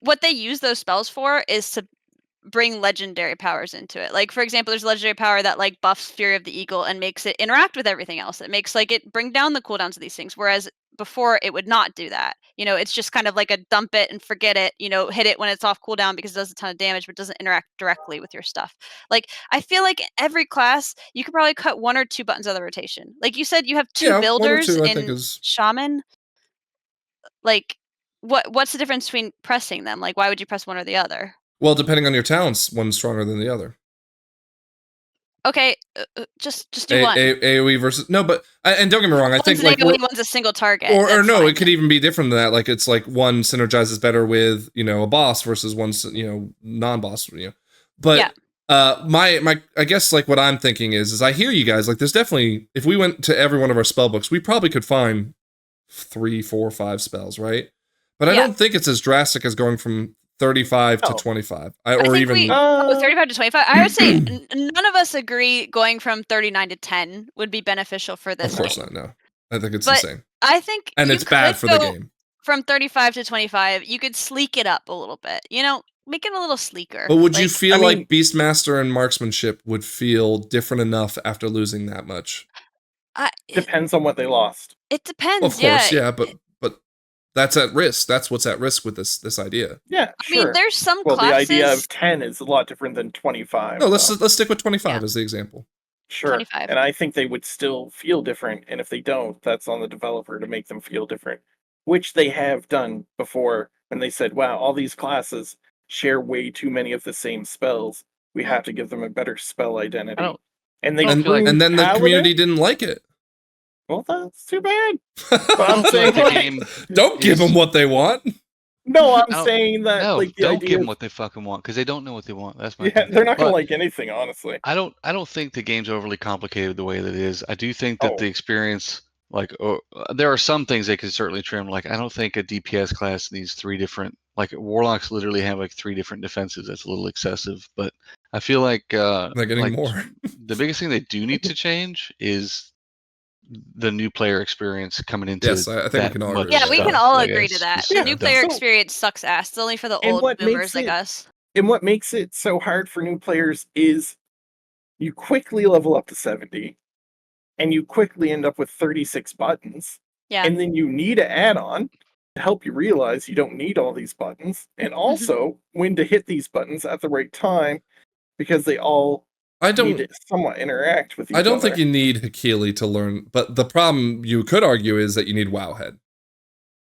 What they use those spells for is to bring legendary powers into it. Like for example, there's a legendary power that like buffs Fury of the Eagle and makes it interact with everything else. It makes like it bring down the cooldowns of these things. Whereas before it would not do that. It's just kind of like a dump it and forget it, hit it when it's off cooldown because it does a ton of damage, but doesn't interact directly with your stuff. Like I feel like every class you could probably cut one or two buttons out of the rotation. Like you said, you have two Yeah, one or builders two I think in is Shaman. Like what's the difference between pressing them? Like why would you press one or the other? well, depending on your talents, one's stronger than the other. Okay, just do one. AoE versus no, but and don't get me wrong, I think One's an like AoE, one's a single target. or That's no, fine it could then. even be different than that. Like it's like one synergizes better with a boss versus one non-boss. But Yeah. my I guess like what I'm thinking is I hear you guys, like there's definitely, if we went to every one of our spell books, we probably could find 3, 4, 5 spells, right? But I Yeah. don't think it's as drastic as going from 35 to No. 25 I or think even we 35 to 25. I would say none of us agree going from 39 to 10 would be beneficial for this of course game. not. No, I think it's But insane, I think and you it's bad could for the go game. from 35 to 25. You could sleek it up a little bit. Make it a little sleeker. But would you Like, feel I mean- like Beastmaster and Marksmanship would feel different enough after losing that much? Depends on what they lost. it depends. Of course, yeah. yeah, but that's at risk. That's what's at risk with this idea. Yeah, I mean, sure. there's some Well, classes. the idea of 10 is a lot different than 25. No, let's though. stick with 25 Yeah. as the example. Sure. 25. And I think they would still feel different. And if they don't, that's on the developer to make them feel different, which they have done before when they said, wow, all these classes share way too many of the same spells. We have to give them a better spell identity. And they And proved then the Paladin? community didn't like it. Well, that's too bad. I I'm don't feel like the saying, game. Don't give them what they want. No, I'm I don't- saying that No, like the don't idea give them of- what they fucking want because they don't know what they want. That's my yeah, thing. they're not gonna But like anything, honestly. I don't think the game's overly complicated the way that it is. I do think that Oh. the experience, like, there are some things they could certainly trim. Like, I don't think a DPS class needs 3 different. Like, warlocks literally have like 3 different defenses. That's a little excessive, but I feel like They're getting like, more. the biggest thing they do need to change is the new player experience coming into Yes, I think we that can all much agree Yeah, with we that. can all Like, agree it's to that. just- The Yeah, new no. player So- experience sucks ass. It's only for the And old what boomers makes like it- us. And what makes it so hard for new players is you quickly level up to 70 and you quickly end up with 36 buttons. Yeah. And then you need an add-on to help you realize you don't need all these buttons and also when to hit these buttons at the right time because they all I need don't to somewhat interact with each I don't other. think you need Hakili to learn, but the problem you could argue is that you need Wowhead.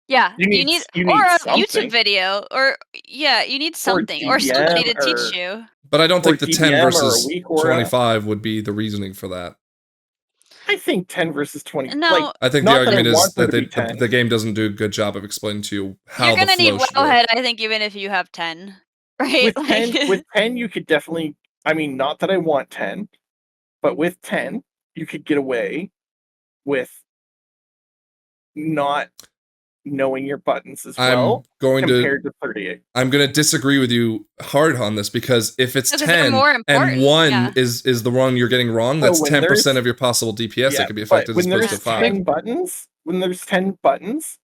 Yeah, You need or a something. YouTube video, or you need something, or DBM somebody to or- teach you. But I don't Or think the 10 DBM or a versus weak aura. 25 would be the reasoning for that. I think 10 versus 20. No, like, I think the Not that I argument is want them that to be 10. the game doesn't do a good job of explaining to you how you're the gonna need flow should work. Wowhead. I think even if you have 10, right? with Like, 10 with 10 you could definitely, I mean, not that I want 10, but with 10 you could get away with not knowing your buttons as I'm well going to compared to 38. I'm going to disagree with you hard on this because if it's Because they're 10 more and important, 1 yeah. is the one you're getting wrong, So that's when 10% there's- of your possible DPS that Yeah, could be but affected when as opposed to there's 5. 10 buttons, when there's 10 buttons,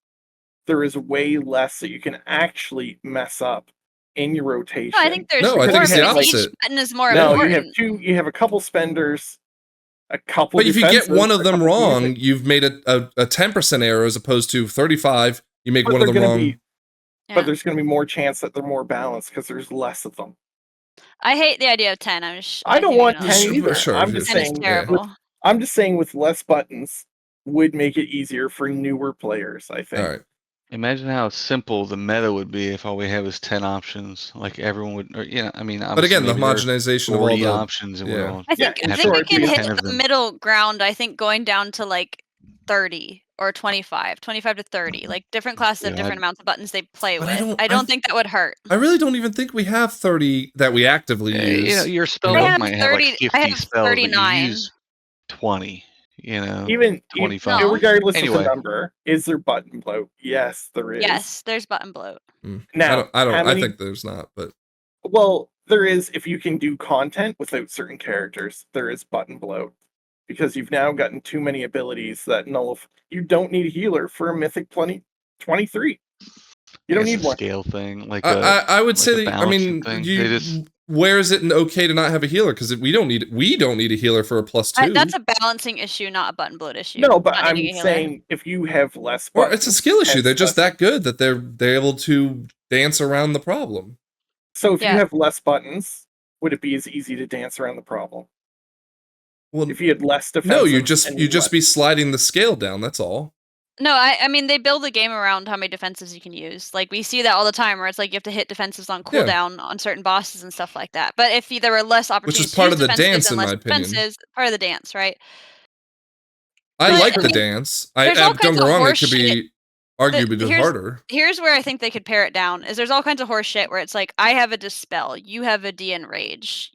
there is way less that you can actually mess up in your rotation. No, I think there's No, I more think it's the because each opposite. button is more No, you important. you have a couple spenders, a couple. But if you get defensive, one of a them couple wrong, music. you've made a 10% error as opposed to 35. You make But one of they're them gonna wrong. be- Yeah. But there's going to be more chance that they're more balanced because there's less of them. I hate the idea of 10. I don't think, want you know, 10 either. Sure, I'm sure. just 10 is saying. terrible. I'm just saying with less buttons would make it easier for newer players. I think. All right. Imagine how simple the meta would be if all we have is 10 options. Like everyone would, or, I mean, But again, the obviously maybe there are homogenization of all 40 the options and yeah. we're all I think Yeah, I sure, think we can it'd be hit 10 of the them. middle ground. I think going down to like 30 or 25 to 30. Like different classes have Yeah, different amounts of buttons they play But with. I I don't think that would hurt. I really don't even think we have 30 that we actively use. your spell I book have might have like 30 50 I have spells, but you 39. use 20. Even 25. No. regardless of Anyway. the number, is there button bloat? Yes, there is. Yes, there's button bloat. Now, I don't how many- I think there's not, but Well, there is if you can do content without certain characters, there is button bloat. Because you've now gotten too many abilities that nullify. You don't need a healer for a mythic 23. You don't It's need a one. scale thing. Like I would like say a that I balancing mean thing. you They just- where is it okay to not have a healer because we don't need a healer for a +2. That's a balancing issue, not a button bloat issue. No, but Not I'm needing a healer. saying if you have less Or buttons, it's a skill issue. hence They're just less- that good that they're able to dance around the problem. So if Yeah. you have less buttons, would it be as easy to dance around the problem? Well, If you had less defense, no, you just be sliding the scale down. That's all. No, I mean they build a game around how many defenses you can use. Like we see that all the time, where it's like you have to hit defenses on Yeah. cooldown on certain bosses and stuff like that. But if there were less opportunities, part to of the use defenses dance, and in less my opinion. defenses, part of the dance, right? I But, like I the mean, dance. there's all Don't kinds get of me wrong. It horse could be arguably here's- harder. Here's where I think they could pare it down. Is there's all kinds of horse shit where it's like I have a dispel, you have a de-enrage,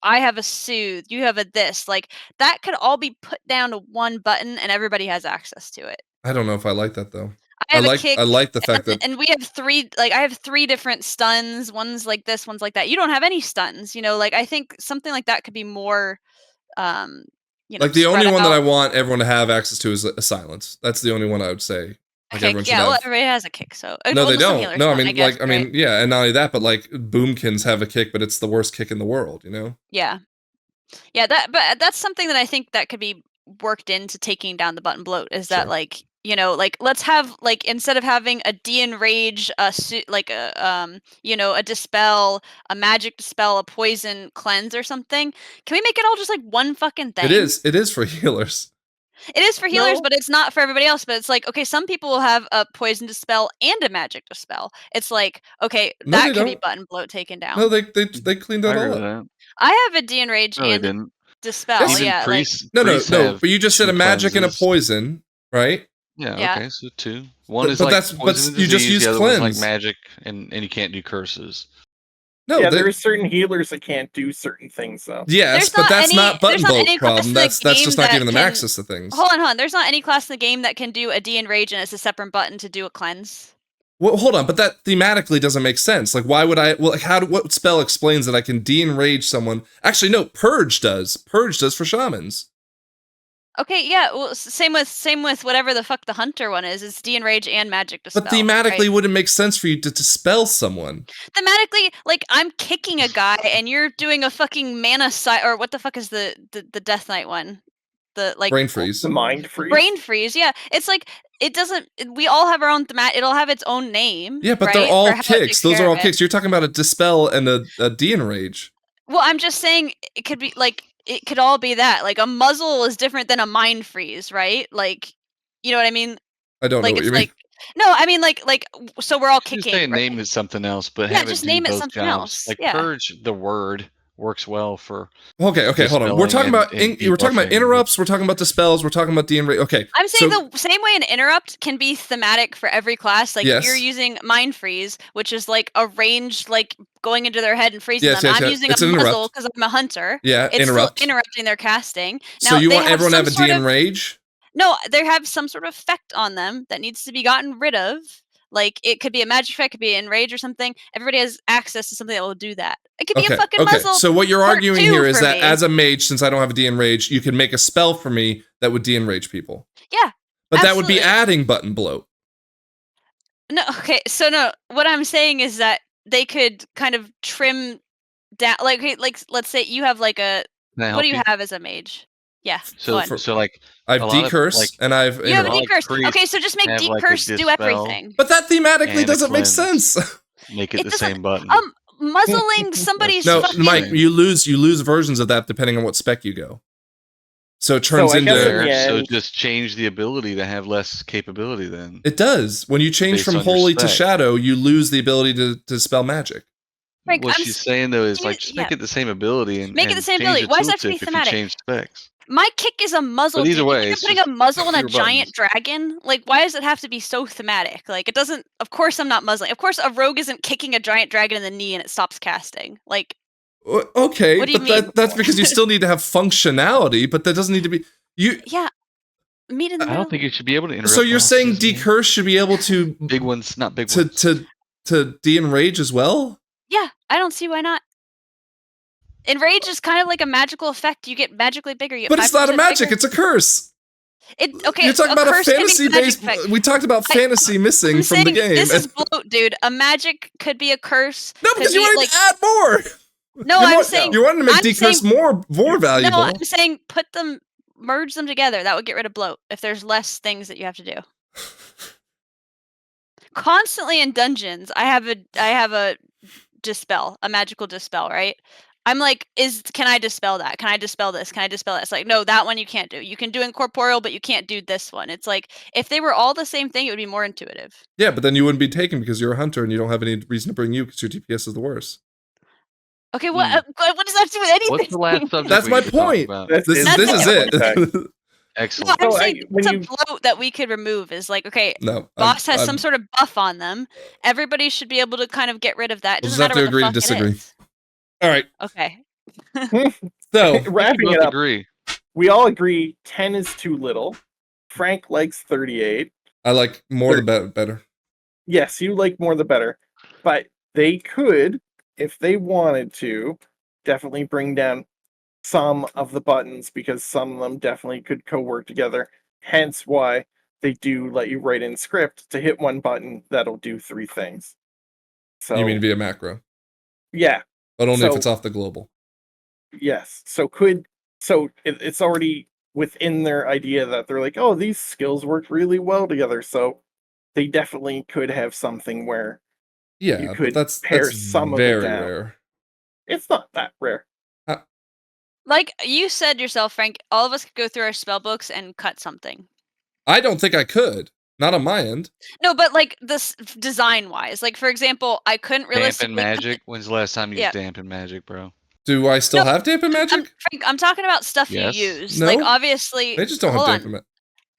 I have a soothe, you have a this. Like that could all be put down to one button and everybody has access to it. I don't know if I like that though. I have a like kick, I like the fact that and we have three. Like I have 3 different stuns. One's like this, one's like that. You don't have any stuns. Like I think something like that could be more. like the only spread one that I out. want everyone to have access to is a silence. That's the only one I would say. Like Kick. everyone should Yeah, well, have. everybody has a kick. So No, they some don't. healers No, I don't, mean, guess, right? yeah, and not only that, but like boomkins have a kick, but it's the worst kick in the world. Yeah, but that's something that I think that could be worked into taking down the button bloat. Is that Sure. like let's have like instead of having a de-enrage, a dispel, a magic dispel, a poison cleanse or something. Can we make it all just like one fucking thing? It is for healers. It is for healers, No. but it's not for everybody else. But it's like, okay, some people will have a poison dispel and a magic dispel. It's like, okay, No, that they could be don't. button bloat taken down. No, they cleaned I that agree all with up. that. I have a de-enrage No, they and didn't. dispel. Yes. Even Yeah, priests. No. priests have But you just said 2 a magic and a cleanses. poison, right? Yeah, Yeah. okay, so 2. One is but like that's- but poison and you just disease, use the other one's cleanse. like magic, and you can't do curses. No, yeah, they- there are certain healers that can't do certain things though. yes, There's but not that's any- not button there's not bloat any class problem. in the That's game just not that giving them can- access to things. hold on. There's not any class in the game that can do a de-enrage and it's a separate button to do a cleanse. Well, hold on, but that thematically doesn't make sense. Like, why would I? Well, like, what spell explains that I can de-enrage someone? Actually, no, Purge does. Purge does for shamans. Okay, yeah. Well, same with whatever the fuck the hunter one is. It's de-enrage and magic dispel. But thematically, right? wouldn't make sense for you to dispel someone. Thematically, like I'm kicking a guy and you're doing a fucking mana or what the fuck is the Death Knight one? The like Brain freeze. The mind freeze. brain freeze. Yeah, it's like it doesn't. We all have our own it'll have its own name. Yeah, but right, they're all for how it kicks. takes Those care are all of it. kicks. You're talking about a dispel and a de-enrage. Well, I'm just saying it could be like it could all be that. Like a muzzle is different than a mind freeze, right? Like, you know what I mean? I don't know Like what it's you mean. like no, I mean like so we're all Just kicking. say right? name it something else, but Yeah, have just it do name it both something jobs. else. Like Yeah. purge, the word works well for. Okay, hold on. We're dispelling talking about and we're talking about debuffing. interrupts. We're talking about dispels. We're talking about de-enrage. Okay, I'm saying so, the same way an interrupt can be thematic for every class. Like Yes. you're using mind freeze, which is like a ranged, like going into their head and freezing Yes, them. yes, I'm yes. using It's a an muzzle interrupt. because I'm a hunter. yeah, It's interrupt. still interrupting their casting. So Now, you they want everyone to have a some sort of- de-enrage? No, they have some sort of effect on them that needs to be gotten rid of. Like, it could be a magic effect, it could be enrage or something. Everybody has access to something that will do that. It could be a fucking muzzle. So what you're part arguing 2 here is for that me. as a mage, since I don't have a de-enrage, you can make a spell for me that would de-enrage people. Yeah, But that would be absolutely. adding button bloat. No, okay, so no, what I'm saying is that they could kind of trim down, like, okay, like, let's say you have like a, Can I what help do you you? have as a mage? Yeah, So, go on. so like I've a lot of, decurse like, and I've You have a a lot interrupt. of decurse. Okay, priests so just make have, like, a decurse do dispel. everything. But that thematically and a doesn't make cleanse. sense. Make it It the doesn't. same button. Muzzling somebody's No, fucking. Mike, you lose versions of that depending on what spec you go. So it turns I guess into. in the So end- just change the ability to have less capability then. It does. When you change Based from on your holy to spec. shadow, you lose the ability to spell magic. Frank, What I'm she's saying though is you- like just yeah. make it the same ability and Make it the and same change ability. the Why does that have to be tooltip if you thematic? change specs. My kick is a muzzle. But either dude. way, You're it's putting just a muzzle on a fewer giant dragon. Like, why does it have to be so thematic? Like, it doesn't. Of course, I'm not muzzling. Of course, a rogue isn't kicking a giant dragon in the knee and it stops casting. Like, Okay, What do you but mean? that's because you still need to have functionality, but that doesn't need to be you. yeah, meet in the I middle. don't think you should be able to interrupt. So you're saying bosses, man. decurse should be able to big ones, not big ones. to de-enrage as well? Yeah, I don't see why not. Enrage is kind of like a magical effect. You get magically bigger. You get But it's not a 5% magic; bigger. it's a curse. Okay, You're talking about a curse can be fantasy magic based. effect. We talked about fantasy missing I'm from the saying game. this is bloat, dude. A magic could be a curse. No, could because you be, wanted like, to add more. No, I'm saying you wanted to make I'm decurse saying- more valuable. No, I'm saying merge them together. That would get rid of bloat if there's less things that you have to do. Constantly in dungeons, I have a dispel, a magical dispel, right? I'm like, can I dispel that? Can I dispel this? Can I dispel that? It's like, no, that one you can't do. You can do incorporeal, but you can't do this one. It's like, if they were all the same thing, it would be more intuitive. Yeah, but then you wouldn't be taken because you're a hunter and you don't have any reason to bring you because your DPS is the worst. Okay, what does that have to do with anything? What's the last subject? That's we my need to talk point. about? This is it. No, Excellent. I'm So saying when it's you- a bloat that we could remove. Is like, okay, No, boss has I'm- some sort of buff on them. Everybody should be able to kind of get rid of that. It We'll doesn't just have matter to what agree the to fuck it disagree. is. All right. Okay. So Wrapping We it both up, agree. we all agree 10 is too little. Frank likes 38. I like more the better. Yes, you like more the better. But they could, if they wanted to, definitely bring down some of the buttons because some of them definitely could co-work together. Hence why they do let you write in script to hit one button that'll do 3 things. So You mean via macro, yeah, but only if So- it's off the global. yes. So it's already within their idea that they're like, oh, these skills work really well together. So they definitely could have something where Yeah, you but could that's pare some of it very down. rare. it's not that rare. Like you said yourself, Frank, all of us could go through our spell books and cut something. I don't think I could. Not on my end. No, but like this design wise, like for example, I couldn't realistically. Dampen magic. When's the last time you Yeah. used dampen magic, bro? Do I still No, have dampen magic? Frank, I'm talking about stuff Yes. you use. No. Like obviously, They just don't have hold dampen on. magic.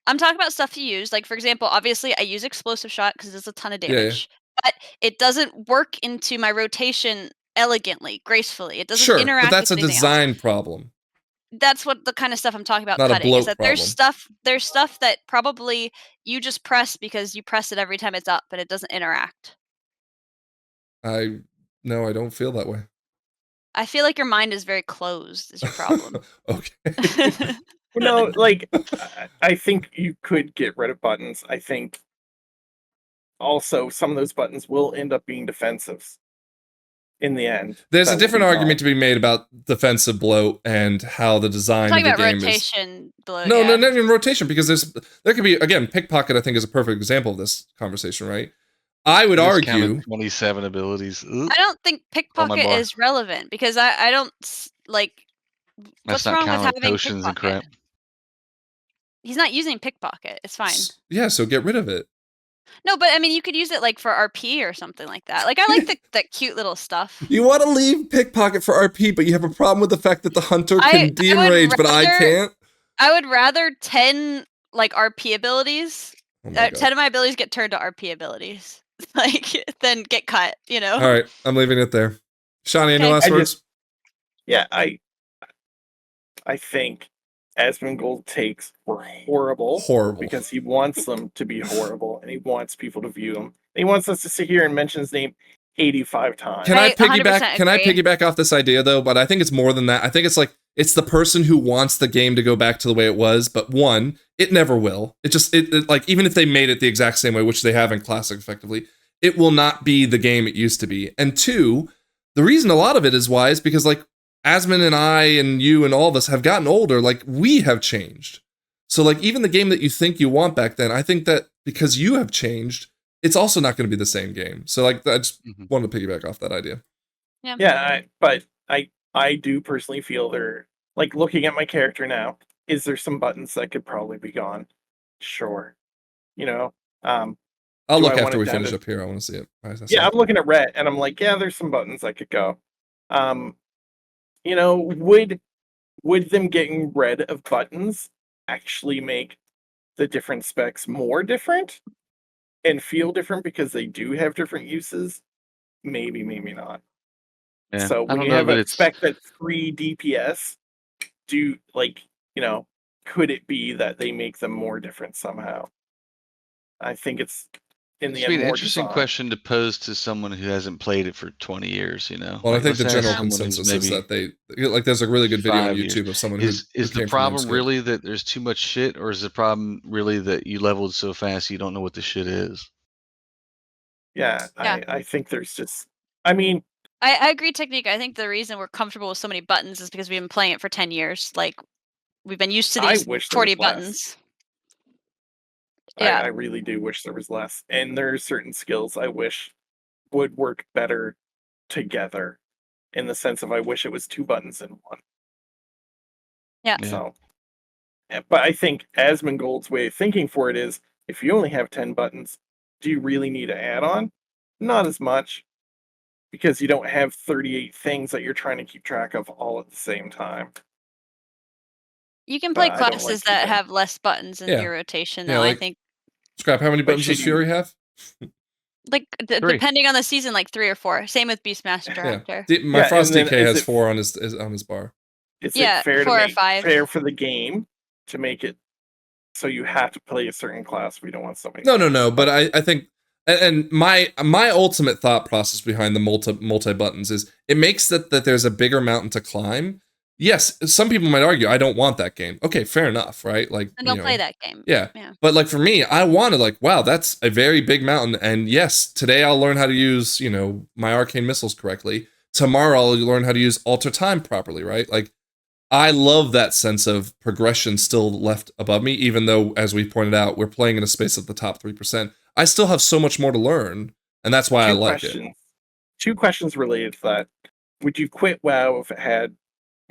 I'm talking about stuff you use. Like for example, obviously I use explosive shot because it does a ton of Yeah, yeah. damage, but it doesn't work into my rotation elegantly, gracefully. It doesn't Sure, interact. but that's a with anything else. design problem. That's what the kind of stuff I'm talking about Not a cutting. bloat Is that problem. there's stuff that probably you just press because you press it every time it's up, but it doesn't interact. No, I don't feel that way. I feel like your mind is very closed. Is your problem? Okay. No, like I think you could get rid of buttons. I think also some of those buttons will end up being defensives in the end. There's That a will different be argument to fine. be made about defensive bloat and how the design Talking of the about game is. rotation blow. No, yeah. no, not even rotation, because there could be, again, pickpocket I think is a perfect example of this conversation, right? I would Just argue counted 27 abilities. Ugh. I don't think pickpocket bar. is relevant because I don't like. That's What's not wrong with counting like having potions and pickpocket? crap. He's not using pickpocket. It's fine. Yeah, so get rid of it. No, but I mean, you could use it like for RP or something like that. Like I like that cute little stuff. You want to leave pickpocket for RP, but you have a problem with the fact that the hunter I can would de-enrage, but I rather- can't? I would rather 10 like RP abilities. Oh my God. 10 of my abilities get turned to RP abilities, like then get cut. You know. All right, I'm leaving it there. Shawnee, any Okay. last I words? Yeah, I think Asmongold takes were horrible. Horrible. Because he wants them to be horrible, and he wants people to view them. He wants us to sit here and mention his name 85 times. Can I I 100% piggyback? Can I agree. piggyback off this idea though? But I think it's more than that. I think it's like it's the person who wants the game to go back to the way it was. But one, it never will. It just like even if they made it the exact same way, which they have in Classic effectively, it will not be the game it used to be. And two, the reason a lot of it is why is because like Asmon and I and you and all of us have gotten older. Like we have changed. So like even the game that you think you want back then, I think that because you have changed, it's also not going to be the same game. So like I just wanted to piggyback off that idea. Yeah. But I do personally feel there, like looking at my character now, is there some buttons that could probably be gone? Sure. You know, I'll Do look I want after it we down finish to- up here. I want to see it. yeah, I'm looking at Rhett and I'm like, yeah, there's some buttons that could go. You know, would them getting rid of buttons actually make the different specs more different and feel different because they do have different uses? Maybe, maybe not. Yeah. So I when don't you know have that a it's spec that's 3 DPS, could it be that they make them more different somehow? I think it's in the It's be end an more interesting design. question to pose to someone who hasn't played it for 20 years, you know? Well, I Like, think the let's ask general someone who's consensus is maybe that they like. There's a really good video on 5 years. YouTube of someone who Is who the came from problem RuneScape. really that there's too much shit, or is the problem really that you leveled so fast you don't know what the shit is? Yeah, Yeah. I think there's just, I mean, I agree, Technique. I think the reason we're comfortable with so many buttons is because we've been playing it for 10 years. Like, we've been used to I these wish there 40 was less. buttons. I Yeah. really do wish there was less. And there are certain skills I wish would work better together, in the sense of I wish it was 2 buttons in one. Yeah. Yeah. So, but I think Asmongold's way of thinking for it is, if you only have 10 buttons, do you really need an add-on? Not as much, because you don't have 38 things that you're trying to keep track of all at the same time. You can play But I don't like classes that keeping- have less buttons in Yeah. your rotation, Yeah, though. like- I think, Scrap, how many But buttons should does you- Fury have? like, 3. depending on the season, like 3 or 4. Same with Beastmaster Director. My Yeah, Frost and then DK is has it- 4 on his bar. Is Yeah, it fair 4 to or make 5. fair for the game to make it so you have to play a certain class? We don't want somebody. No. But I think, and my ultimate thought process behind the multi buttons is it makes that there's a bigger mountain to climb. Yes, some people might argue I don't want that game. Okay, fair enough, right? Like, And don't you know, play that game. Yeah. Yeah. But like for me, I wanted like, wow, that's a very big mountain. And yes, today I'll learn how to use, my arcane missiles correctly. Tomorrow I'll learn how to use alter time properly, right? Like I love that sense of progression still left above me, even though, as we pointed out, we're playing in a space of the top 3%. I still have so much more to learn, and that's why I like it. 2 questions related to that. Would you quit WoW if it had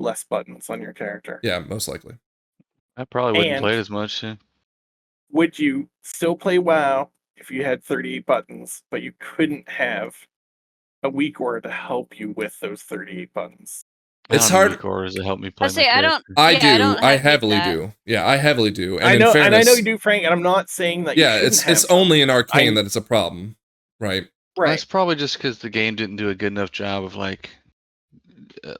less buttons on your character? Yeah, most likely. I probably wouldn't And- play it as much. Yeah. Would you still play WoW if you had 38 buttons, but you couldn't have a weak aura to help you with those 38 buttons? It's I don't hard- need cores to help me play. I say I don't. I yeah, do. I, don't I have heavily that. do. Yeah, I heavily do. And I know, in fairness, and I know you do, Frank. And I'm not saying that. Yeah, you it's shouldn't have only in Arcane I'm- that it's a problem, right? right. That's probably just because the game didn't do a good enough job of like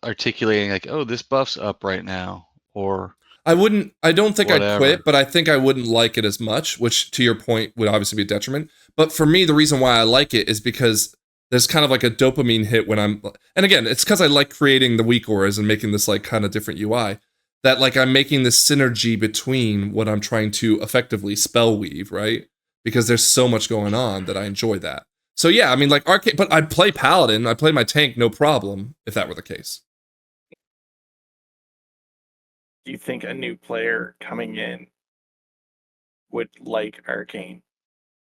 articulating like, oh, this buff's up right now, or I don't think I'd Whatever. quit, but I think I wouldn't like it as much, which to your point would obviously be a detriment. But for me, the reason why I like it is because there's kind of like a dopamine hit when and again, it's because I like creating the weak auras and making this like kind of different UI, that like I'm making this synergy between what I'm trying to effectively spell weave, right? Because there's so much going on that I enjoy that. So yeah, I mean like Arcane, but I'd play Paladin, I'd play my tank, no problem, if that were the case. Do you think a new player coming in would like Arcane?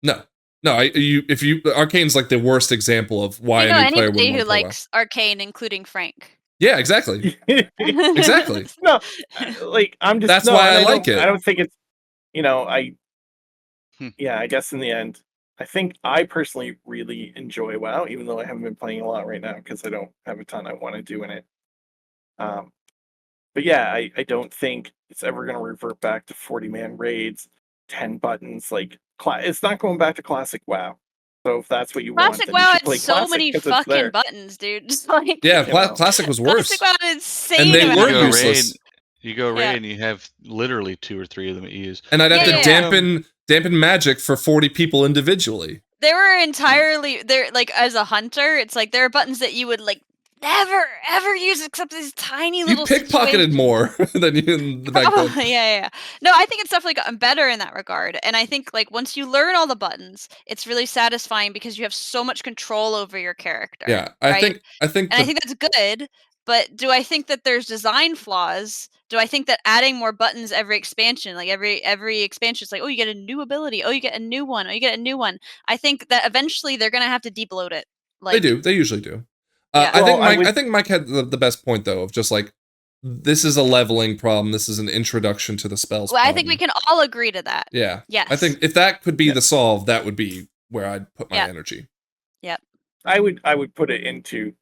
No, Arcane's like the worst example of why You know a new player anybody wouldn't who want to play WoW. likes Arcane, including Frank. Yeah, exactly. Exactly. No, like I'm just. That's no, why and I like don't- it. I don't think it's. Hmm. Yeah, I guess in the end, I think I personally really enjoy WoW, even though I haven't been playing a lot right now because I don't have a ton I want to do in it. But yeah, I don't think it's ever going to revert back to 40-man raids, 10 buttons. Like it's not going back to classic WoW. So if that's what you Classic want, then WoW you should had play so Classic many 'cause it's there. fucking buttons, dude. Just like Yeah, You know. Classic was worse. Classic WoW had insane And they amount were of You go buttons. useless. You go raid Yeah. and you have literally 2 or 3 of them that you use. And I'd have Yeah, to yeah. dampen magic for 40 people individually. They were entirely there. Like as a hunter, it's like there are buttons that you would like never ever use except these tiny You little pickpocketed situations. more than you in the back then. Probably, yeah. No, I think it's definitely gotten better in that regard. And I think like once you learn all the buttons, it's really satisfying because you have so much control over your character. Yeah, I right? think And I think that's good. But do I think that there's design flaws? Do I think that adding more buttons every expansion, like every expansion, it's like, oh, you get a new ability, oh, you get a new one, oh, you get a new one. I think that eventually they're gonna have to debloat it. they Like, do. They usually do. Yeah. I think Well, Mike. I think Mike had the best point though of just like this is a leveling problem. This is an introduction to the spells. well, I problem. think we can all agree to that. Yeah. Yes. I think if that could be Yeah. the solve, that would be where I'd put my Yeah. energy. Yep. I would put it into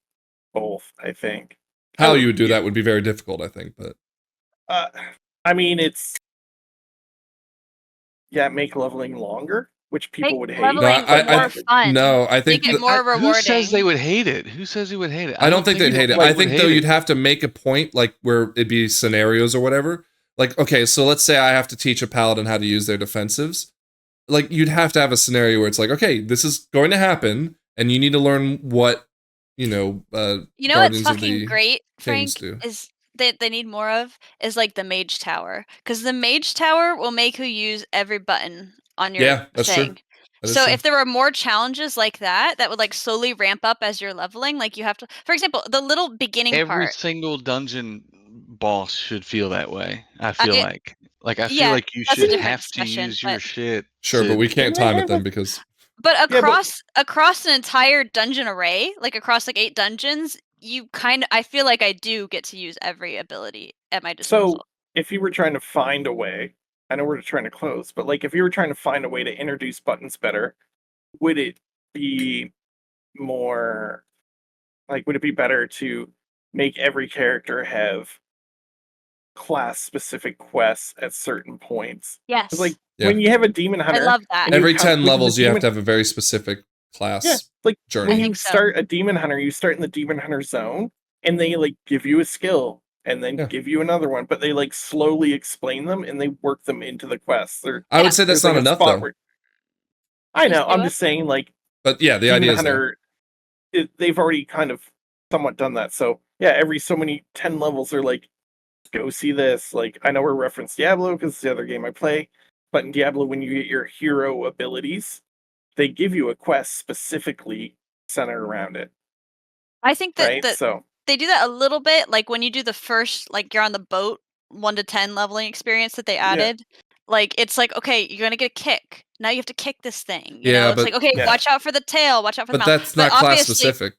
both. I think. How you would do that would be very difficult, I think, but I mean, it's make leveling longer, which people Make would hate. leveling more fun. No, I think Make it more rewarding. Who says they would hate it? Who says they would hate it? I don't think they'd hate it. like I would think hate though it. you'd have to make a point like where it'd be scenarios or whatever. Like, okay, so let's say I have to teach a paladin how to use their defensives. Like, you'd have to have a scenario where it's like, okay, this is going to happen, and you need to learn what, You know what's Guardians of fucking the great, Frank, Kings do. is they need more of is like the Mage Tower. Because the Mage Tower will make you use every button on your Yeah, that's true. thing. That is So true. if there were more challenges like that, that would like slowly ramp up as you're leveling, like you have to, for example, the little beginning Every part. single dungeon boss should feel that way. I feel like I feel Yeah, like you that's a should different have to discussion, use your but shit. Sure, but we can't time it then because But Yeah, but- across an entire dungeon array, like across like 8 dungeons, I feel like I do get to use every ability at my disposal. So if you were trying to find a way, I know we're trying to close, but like if you were trying to find a way to introduce buttons better, would it be more like would it be better to make every character have class specific quests at certain points? Yes. 'Cause, like Yeah. when you have a demon I hunter, love that. and you every have- 10 with the levels you have demon- to have a very specific class Yeah, like journey. when I you think so. start a demon hunter, you start in the demon hunter zone, and they like give you a skill and then Yeah. give you another one, but they like slowly explain them and they work them into the quests. I would say that's there's, like, not a enough spot though. where- I know. Just do I'm it. just saying, like But yeah, the demon idea is there. hunter, they've already kind of somewhat done that. So yeah, every so many 10 levels, they're like, go see this. Like I know we're referenced Diablo because it's the other game I play, but in Diablo, when you get your hero abilities, they give you a quest specifically centered around it. I think that, Right. So they do that a little bit, like when you do the first, like you're on the boat 1 to 10 leveling experience that they added. Like it's like, okay, you're gonna get a kick. Now you have to kick this thing. You know, Yeah, it's but- like, okay, Yeah. watch out for the tail, watch out for But the mouth. that's not class specific.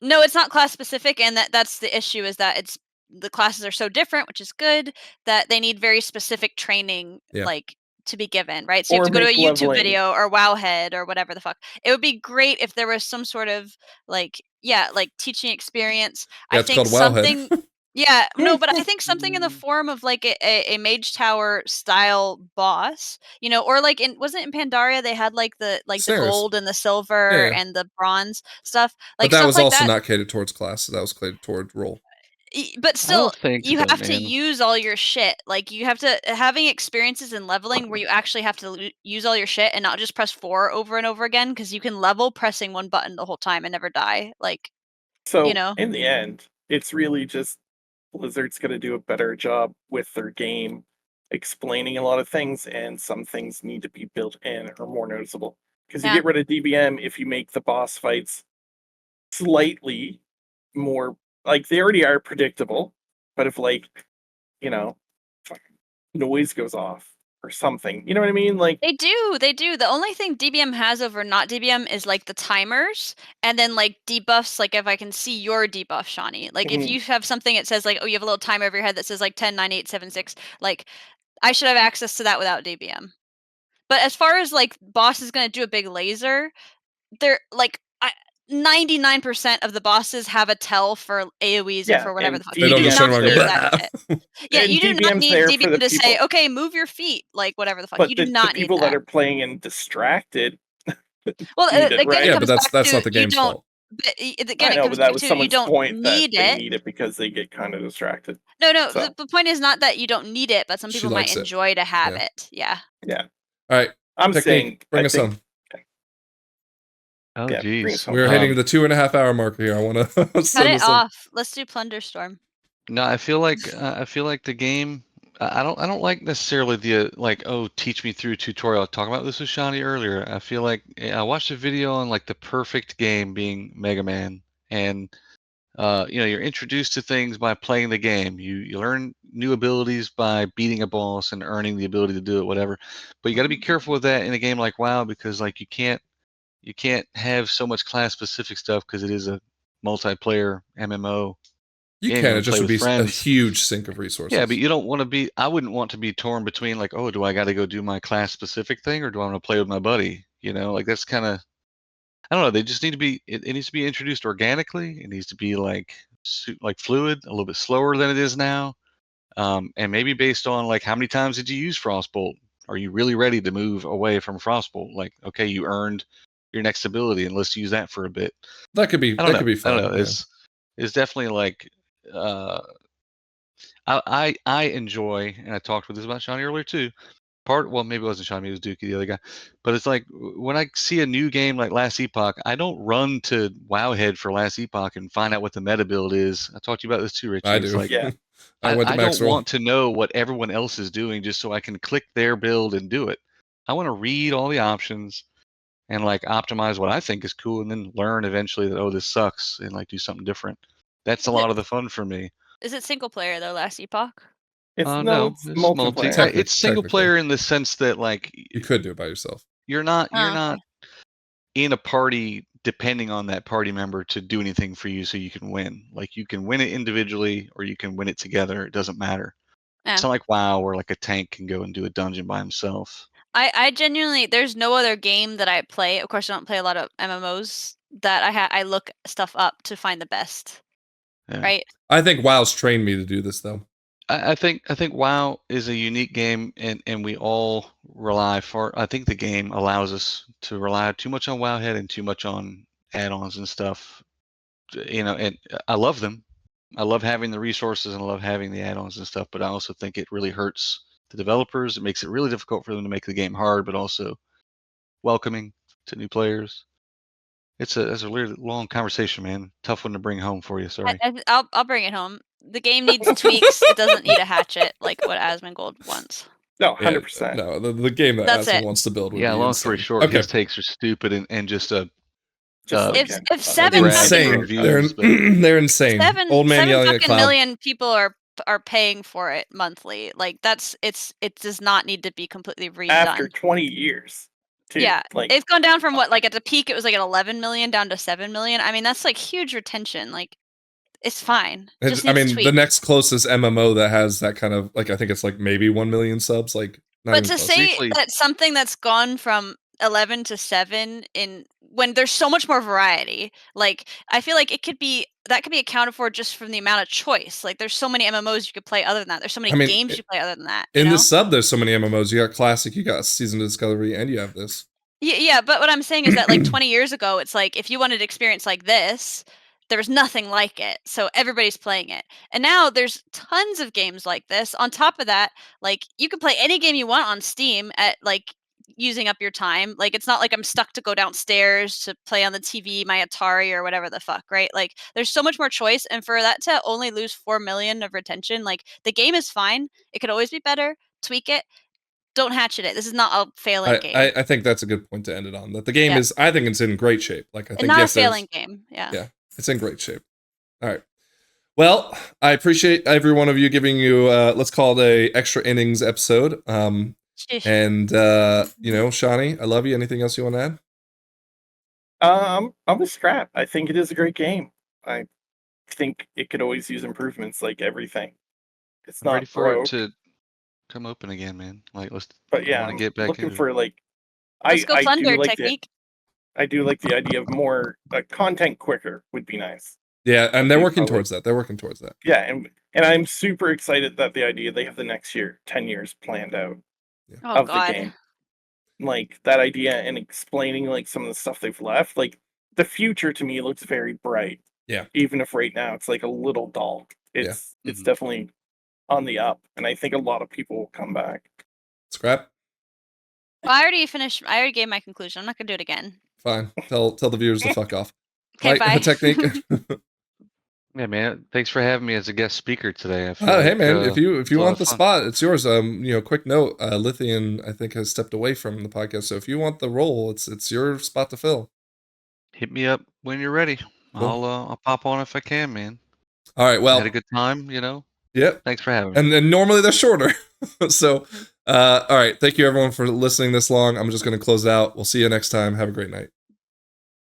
No, it's not class specific, and that's the issue is that it's the classes are so different, which is good, that they need very specific training, Yeah. like to be given, right? So you Or have to go to a make YouTube leveling- video or Wowhead or whatever the fuck. It would be great if there was some sort of like teaching experience. Yeah, I it's think called Wowhead. something. Yeah, no, but I think something in the form of like a Mage Tower style boss, or like wasn't it in Pandaria they had like the Snares. gold and the silver Yeah. and the bronze stuff, But like that stuff was like also that. not catered towards class. That was catered toward role. But still, think you so, have to man. use all your shit. Like you have to having experiences in leveling where you actually have to use all your shit and not just press 4 over and over again, because you can level pressing one button the whole time and never die. Like So know? in the end, it's really just Blizzard's going to do a better job with their game explaining a lot of things, and some things need to be built in or more noticeable. Because you Yeah. get rid of DBM if you make the boss fights slightly more like they already are predictable, but if like fucking noise goes off or something, you know what I mean? Like They do. The only thing DBM has over not DBM is like the timers and then like debuffs. Like if I can see your debuff, Shawnee. Like if Mhm. you have something that says like, oh, you have a little timer over your head that says like 10, 9, 8, 7, 6. Like I should have access to that without DBM. But as far as like boss is gonna do a big laser, they're like 99% of the bosses have a tell for AoEs or Yeah, for whatever and the fuck. They You don't do just not turn around need and go, that shit. Yeah, And you do not DBM's need there for DBM the to say, people- okay, move your feet, like whatever the fuck. but You do the not need people that. that are playing and distracted Well, need it, again, right? it Yeah, comes but that's back not to the game's you don't. fault. But I again, it know, comes but that back was to you someone's don't point that need they it. need it because they get kind of distracted. No, So. the point is not that you don't need it, but some She people might likes it. enjoy to have Yeah. it. Yeah. Yeah. All right. I'm Technique, saying, bring I us think, home. Oh, yeah, bring us geez. home. We're hitting the 2.5 hour marker here. I want to Cut send it this in. off. Let's do Plunderstorm. No, I feel like the game. I don't like necessarily the like, oh, teach me through a tutorial. I talked about this with Shani earlier. I feel like I watched a video on like the perfect game being Mega Man, and you're introduced to things by playing the game. You learn new abilities by beating a boss and earning the ability to do it, whatever. But you got to be careful with that in a game like WoW, because like you can't have so much class specific stuff, because it is a multiplayer MMO You game. can. You It want to just play would with be a friends. huge sink of resources. Yeah, but you don't want to be. I wouldn't want to be torn between like, oh, do I got to go do my class specific thing, or do I want to play with my buddy? Like that's kind of. I don't know. They just need to be. It needs to be introduced organically. It needs to be like fluid, a little bit slower than it is now, and maybe based on like how many times did you use Frostbolt? Are you really ready to move away from Frostbolt? Like, okay, you earned your next ability, and let's use that for a bit. That could be. I don't That know. could be I fun. don't know. Yeah. It's definitely like. I enjoy, and I talked with this about Shawnee earlier too. Well, maybe it wasn't Shawnee, it was Dookie, the other guy. But it's like when I see a new game like Last Epoch, I don't run to Wowhead for Last Epoch and find out what the meta build is. I talked to you about this too, Richie. I It's do. like Yeah. I went to I don't Maxwell. want to know what everyone else is doing just so I can click their build and do it. I want to read all the options and like optimize what I think is cool, and then learn eventually that, oh, this sucks, and like do something different. That's a lot of the fun for me. Is it single player though? Last Epoch. It's No, it's it's multi. multiplayer. It's single Technically. player in the sense that like You could do it by yourself. you're not Okay. in a party depending on that party member to do anything for you so you can win. Like you can win it individually or you can win it together. It doesn't matter. Yeah. It's not like WoW where like a tank can go and do a dungeon by himself. I genuinely, there's no other game that I play. Of course, I don't play a lot of MMOs that I look stuff up to find the best. Yeah. Right. I think WoW's trained me to do this though. I think WoW is a unique game, and we all rely I think the game allows us to rely too much on Wowhead and too much on add-ons and stuff. And I love them. I love having the resources and I love having the add-ons and stuff, but I also think it really hurts the developers. It makes it really difficult for them to make the game hard, but also welcoming to new players. It's a really long conversation, man. Tough one to bring home for you. Sorry. I'll bring it home. The game needs tweaks. It doesn't need a hatchet like what Asmongold wants. No, Yeah, 100%. no, the game that That's Asmon it. wants to build would Yeah, be long insane. story short, Okay. his takes are stupid and just a Just like If Ken. seven grab Insane. for fucking They're views, but they're insane. Old man seven yelling at fucking cloud. million people are paying for it monthly. Like it does not need to be completely redone. After 20 years, too. Yeah, Like, it's gone down from what, like at the peak it was like at 11 million down to 7 million. I mean, that's like huge retention. Like it's fine. It just I needs mean, tweaks. the next closest MMO that has that kind of like I think it's like maybe 1 million subs. Like, not But even to close. say Briefly- that something that's gone from 11 to 7 when there's so much more variety, like I feel like could be accounted for just from the amount of choice. Like there's so many MMOs you could play other than that. There's so many games you play other than that. In this sub, there's so many MMOs. You got Classic, you got Season of Discovery, and you have this. Yeah, but what I'm saying is that like 20 years ago, it's like if you wanted an experience like this, there was nothing like it. So everybody's playing it. And now there's tons of games like this. On top of that, like you can play any game you want on Steam at like using up your time. Like it's not like I'm stuck to go downstairs to play on the TV, my Atari or whatever the fuck, right? Like there's so much more choice, and for that to only lose 4 million of retention, like the game is fine. It could always be better. Tweak it. Don't hatchet it. This is not a failing game. I think that's a good point to end it on. That the game is, I think it's in great shape. Like I think not yes, a failing game. Yeah, it's in great shape. All right. Well, I appreciate every one of you giving you let's call it a extra innings episode. And Shawnee, I love you. Anything else you want to add? I'm with Scrap. I think it is a great game. I think it could always use improvements, like everything. It's I'm not ready for broke, it to come open again, man. Like but yeah, I want to get back looking into for like. let's go I plunder do like technique. I do like the idea of more content quicker would be nice. Yeah, and they're working probably- towards that. They're working towards that. Yeah, and I'm super excited that the idea they have the next year, 10 years planned out Oh of the god. game. Like that idea and explaining like some of the stuff they've left. Like the future to me looks very bright. Yeah. Even if right now it's like a little dull. It's definitely on the up, and I think a lot of people will come back. Scrap. Well, I already gave my conclusion. I'm not gonna do it again. Fine. Tell the viewers to fuck off. Okay, Mike, bye. Technique. Yeah, man. Thanks for having me as a guest speaker today. I feel Oh, hey like, man, if you it's a lot want of the fun. spot, it's yours. Quick note, Lithian I think has stepped away from the podcast, so if you want the role, it's your spot to fill. Hit me up when you're ready. Cool. I'll pop on if I can, man. All right, well, Had a good time, you know. Yep. Thanks for having me. And then normally they're shorter. So, all right, thank you everyone for listening this long. I'm just going to close it out. We'll see you next time. Have a great night.